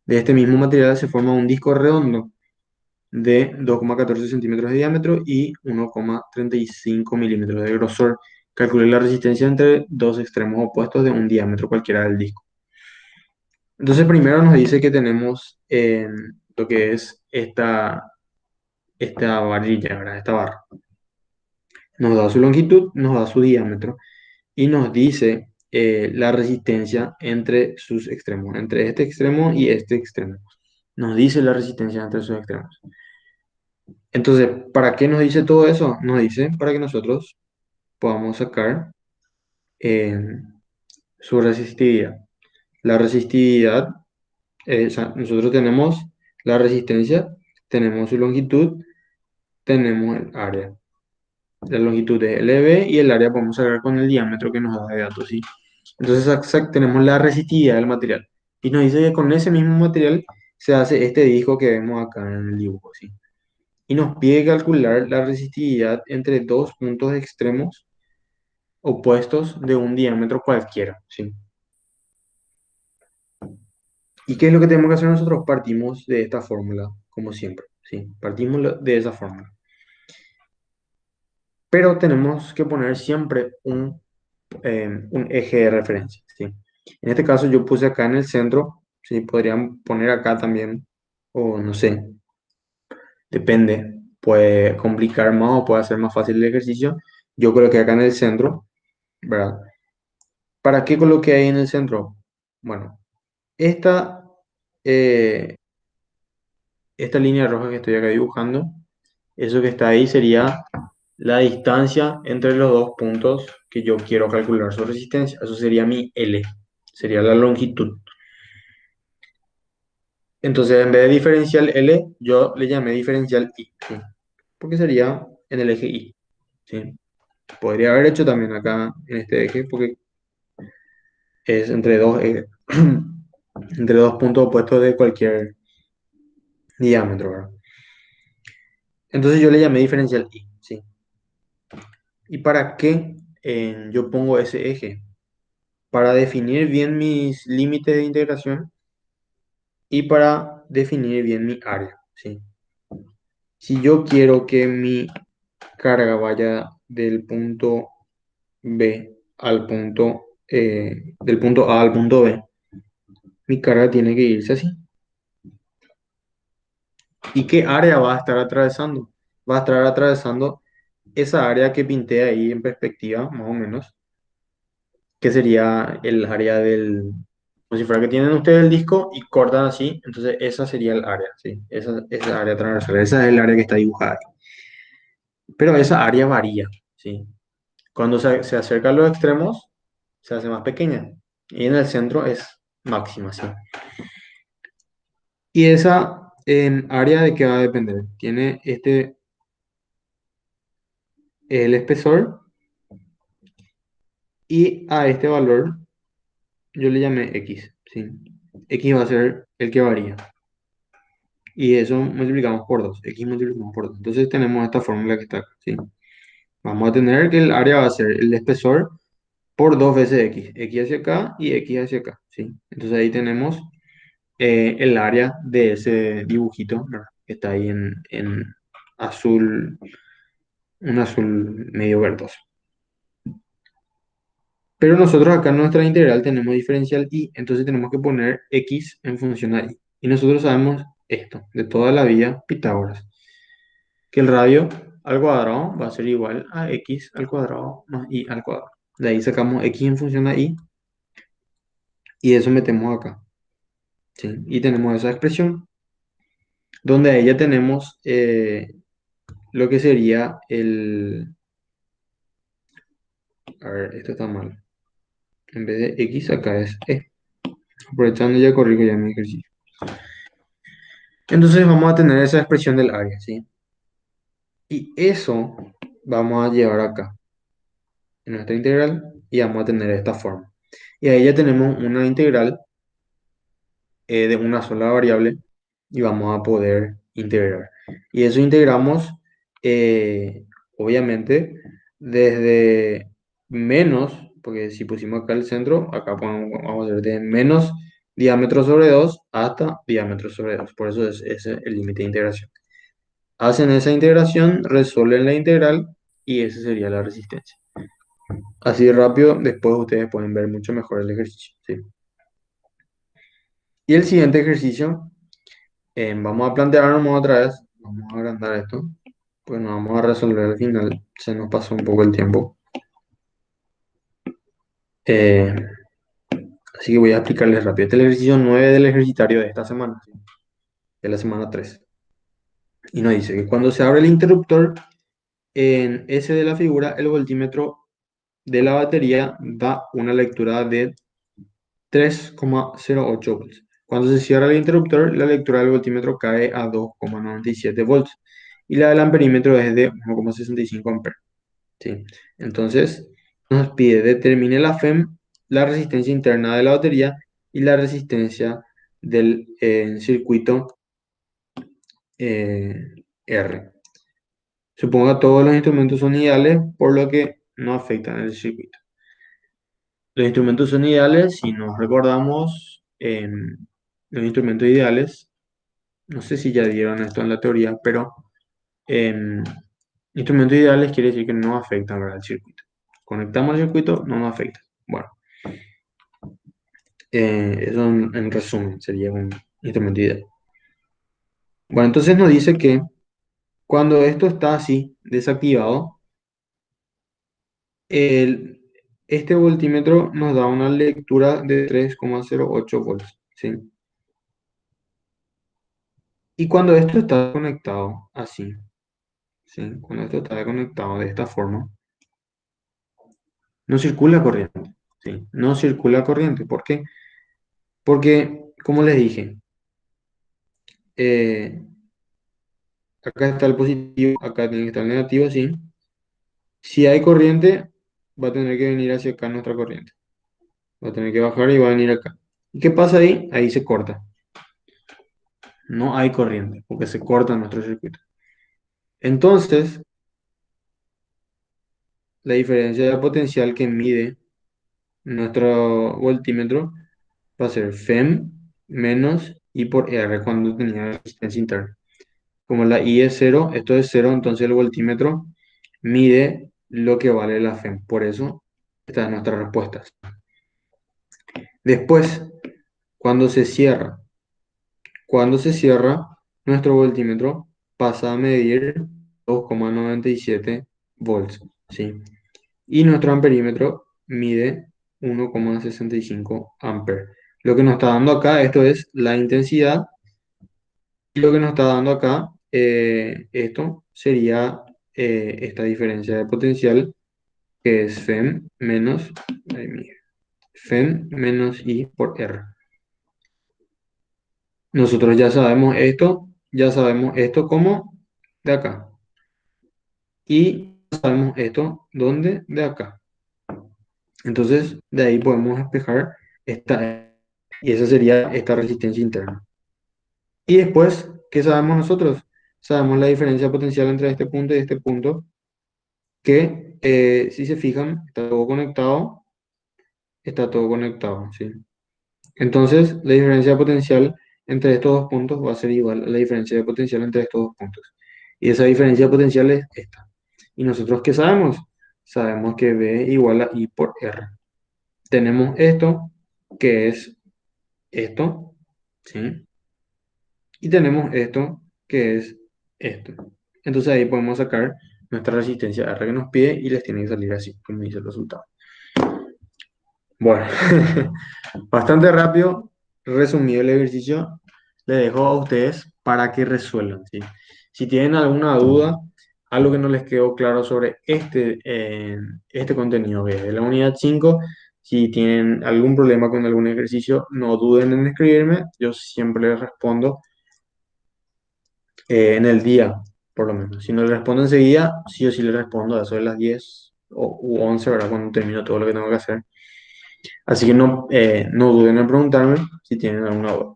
De este mismo material se forma un disco redondo de 2,14 centímetros de diámetro y 1,35 milímetros de grosor. Calcule la resistencia entre dos extremos opuestos de un diámetro cualquiera del disco. Entonces, primero nos dice que tenemos lo que es esta varilla, ¿verdad? Esta barra. Nos da su longitud, nos da su diámetro y nos dice la resistencia entre sus extremos, entre este extremo y este extremo. Nos dice la resistencia entre sus extremos. Entonces, ¿para qué nos dice todo eso? Nos dice para que nosotros podamos sacar eh, su resistividad. La resistividad, o sea, nosotros tenemos la resistencia, tenemos su longitud, tenemos el área. La longitud es LB y el área podemos sacar con el diámetro que nos da de datos, ¿sí? Entonces tenemos la resistividad del material. Y nos dice que con ese mismo material se hace este disco que vemos acá en el dibujo, ¿sí? Y nos pide calcular la resistividad entre dos puntos extremos opuestos de un diámetro cualquiera, ¿sí? ¿Y qué es lo que tenemos que hacer nosotros? Partimos de esta fórmula, como siempre, ¿sí? Partimos de esa fórmula. Pero tenemos que poner siempre un eje de referencia, ¿sí? En este caso yo puse acá en el centro, ¿sí? Podrían poner acá también, o no sé, depende, puede complicar más o puede hacer más fácil el ejercicio. Yo coloqué acá en el centro, ¿verdad? ¿Para qué coloqué ahí en el centro? Bueno, esta, eh, esta línea roja que estoy acá dibujando, eso que está ahí sería la distancia entre los dos puntos que yo quiero calcular su resistencia. Eso sería mi L, sería la longitud. Entonces, en vez de diferencial L, yo le llamé diferencial I, ¿sí? Porque sería en el eje I, ¿sí? Podría haber hecho también acá en este eje, porque es entre dos puntos opuestos de cualquier diámetro, ¿verdad? Entonces yo le llamé diferencial I, ¿sí? ¿Y para qué yo pongo ese eje? Para definir bien mis límites de integración y para definir bien mi área, ¿sí? Si yo quiero que mi carga vaya del punto B al del punto A al punto B, mi carga tiene que irse así. ¿Y qué área va a estar atravesando? Va a estar atravesando esa área que pinté ahí en perspectiva, más o menos, que sería el área como si fuera que tienen ustedes el disco y cortan así, entonces esa sería el área, ¿sí? Esa área transversal, esa es el área que está dibujada aquí. Pero esa área varía, ¿sí? Cuando se acerca a los extremos, se hace más pequeña y en el centro es máxima, ¿sí? Y esa área de qué va a depender. Tiene el espesor y a este valor yo le llamé X, ¿sí? X va a ser el que varía. Y eso multiplicamos por 2. X multiplicamos por 2. Entonces tenemos esta fórmula que está acá, ¿sí? Vamos a tener que el área va a ser el espesor por 2 veces X. X hacia acá y X hacia acá, ¿sí? Entonces ahí tenemos el área de ese dibujito, ¿verdad? Que está ahí en azul, un azul medio verdoso. Pero nosotros acá en nuestra integral tenemos diferencial y, entonces tenemos que poner x en función a y. Y nosotros sabemos esto, de toda la vida, Pitágoras, que el radio al cuadrado va a ser igual a x al cuadrado más y al cuadrado. De ahí sacamos x en función a y y eso metemos acá, ¿sí? Y tenemos esa expresión, donde ahí ya tenemos lo que sería A ver, esto está mal. En vez de x acá es e. Aprovechando ya corrijo ya mi ejercicio. Entonces vamos a tener esa expresión del área, ¿sí? Y eso vamos a llevar acá en nuestra integral y vamos a tener esta forma. Y ahí ya tenemos una integral de una sola variable y vamos a poder integrar. Y eso integramos, eh, obviamente, desde menos, porque si pusimos acá el centro, acá vamos a hacer de menos diámetro sobre 2 hasta diámetro sobre 2. Por eso es ese el límite de integración. Hacen esa integración, resuelven la integral y esa sería la resistencia. Así de rápido, después ustedes pueden ver mucho mejor el ejercicio. ¿Sí? Y el siguiente ejercicio, vamos a plantearnos otra vez, vamos a agrandar esto, pues nos vamos a resolver al final, se nos pasó un poco el tiempo. Eh, Así que voy a explicarles rápido. Este es el ejercicio 9 del ejercitario de esta semana, ¿sí? De la semana 3. Y nos dice que cuando se abre el interruptor, en S de la figura, el voltímetro de la batería da una lectura de 3,08 volts. Cuando se cierra el interruptor, la lectura del voltímetro cae a 2,97 volts y la del amperímetro es de 1,65 amperes. ¿Sí? Entonces, nos pide determine la FEM, la resistencia interna de la batería y la resistencia del circuito R. Supongo que todos los instrumentos son ideales, por lo que no afectan el circuito. Los instrumentos son ideales si nos recordamos los instrumentos ideales. No sé si ya dieron esto en la teoría, pero em, instrumentos ideales quiere decir que no afectan, ¿verdad?, el circuito. Conectamos el circuito, no nos afecta. Bueno, eso en resumen sería un instrumento ideal. Bueno, entonces nos dice que cuando esto está así, desactivado, el, este voltímetro nos da una lectura de 3,08 volts, ¿sí? Y cuando esto está conectado así, ¿sí? Cuando esto está conectado de esta forma, no circula corriente, ¿sí? No circula corriente. ¿Por qué? Porque, como les dije, eh, acá está el positivo, acá tiene que estar el negativo, ¿sí? Si hay corriente, va a tener que venir hacia acá nuestra corriente. Va a tener que bajar y va a venir acá. ¿Y qué pasa ahí? Ahí se corta. No hay corriente, porque se corta nuestro circuito. Entonces, la diferencia de potencial que mide nuestro voltímetro va a ser FEM menos I por R cuando tenía resistencia interna. Como la I es cero, esto es cero, entonces el voltímetro mide lo que vale la FEM. Por eso, esta es nuestra respuesta. Después, cuando se cierra, cuando se cierra, nuestro voltímetro pasa a medir 2,97 volts, ¿sí? Y nuestro amperímetro mide 1,65 amperes. Lo que nos está dando acá, esto es la intensidad, y lo que nos está dando acá, esto sería esta diferencia de potencial, que es FEM menos, ay, mira, FEM menos I por R. Nosotros ya sabemos esto como de acá. Y sabemos esto ¿dónde? De acá. Entonces, de ahí podemos despejar esta, y esa sería esta resistencia interna. Y después, ¿qué sabemos nosotros? Sabemos la diferencia potencial entre este punto y este punto, que si se fijan, está todo conectado, ¿sí? Entonces, la diferencia de potencial entre estos dos puntos va a ser igual a la diferencia de potencial entre estos dos puntos. Y esa diferencia de potencial es esta. ¿Y nosotros qué sabemos? Sabemos que B igual a I por R. Tenemos esto, que es esto, ¿sí? Y tenemos esto, que es esto. Entonces ahí podemos sacar nuestra resistencia R que nos pide y les tiene que salir así, como dice el resultado. Bueno, bastante rápido, resumido el ejercicio, le dejo a ustedes para que resuelvan, ¿sí? Si tienen alguna duda, algo que no les quedó claro sobre este contenido que es de la unidad 5, si tienen algún problema con algún ejercicio, no duden en escribirme, yo siempre les respondo en el día, por lo menos. Si no les respondo enseguida, sí o sí les respondo a eso de las 10 u 11, ¿verdad? Cuando termino todo lo que tengo que hacer. Así que no duden en preguntarme si tienen alguna duda.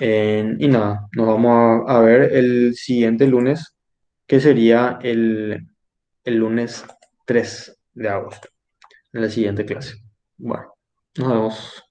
Y nada, nos vamos a ver el siguiente lunes, que sería el lunes 3 de agosto, en la siguiente clase. Bueno, nos vemos.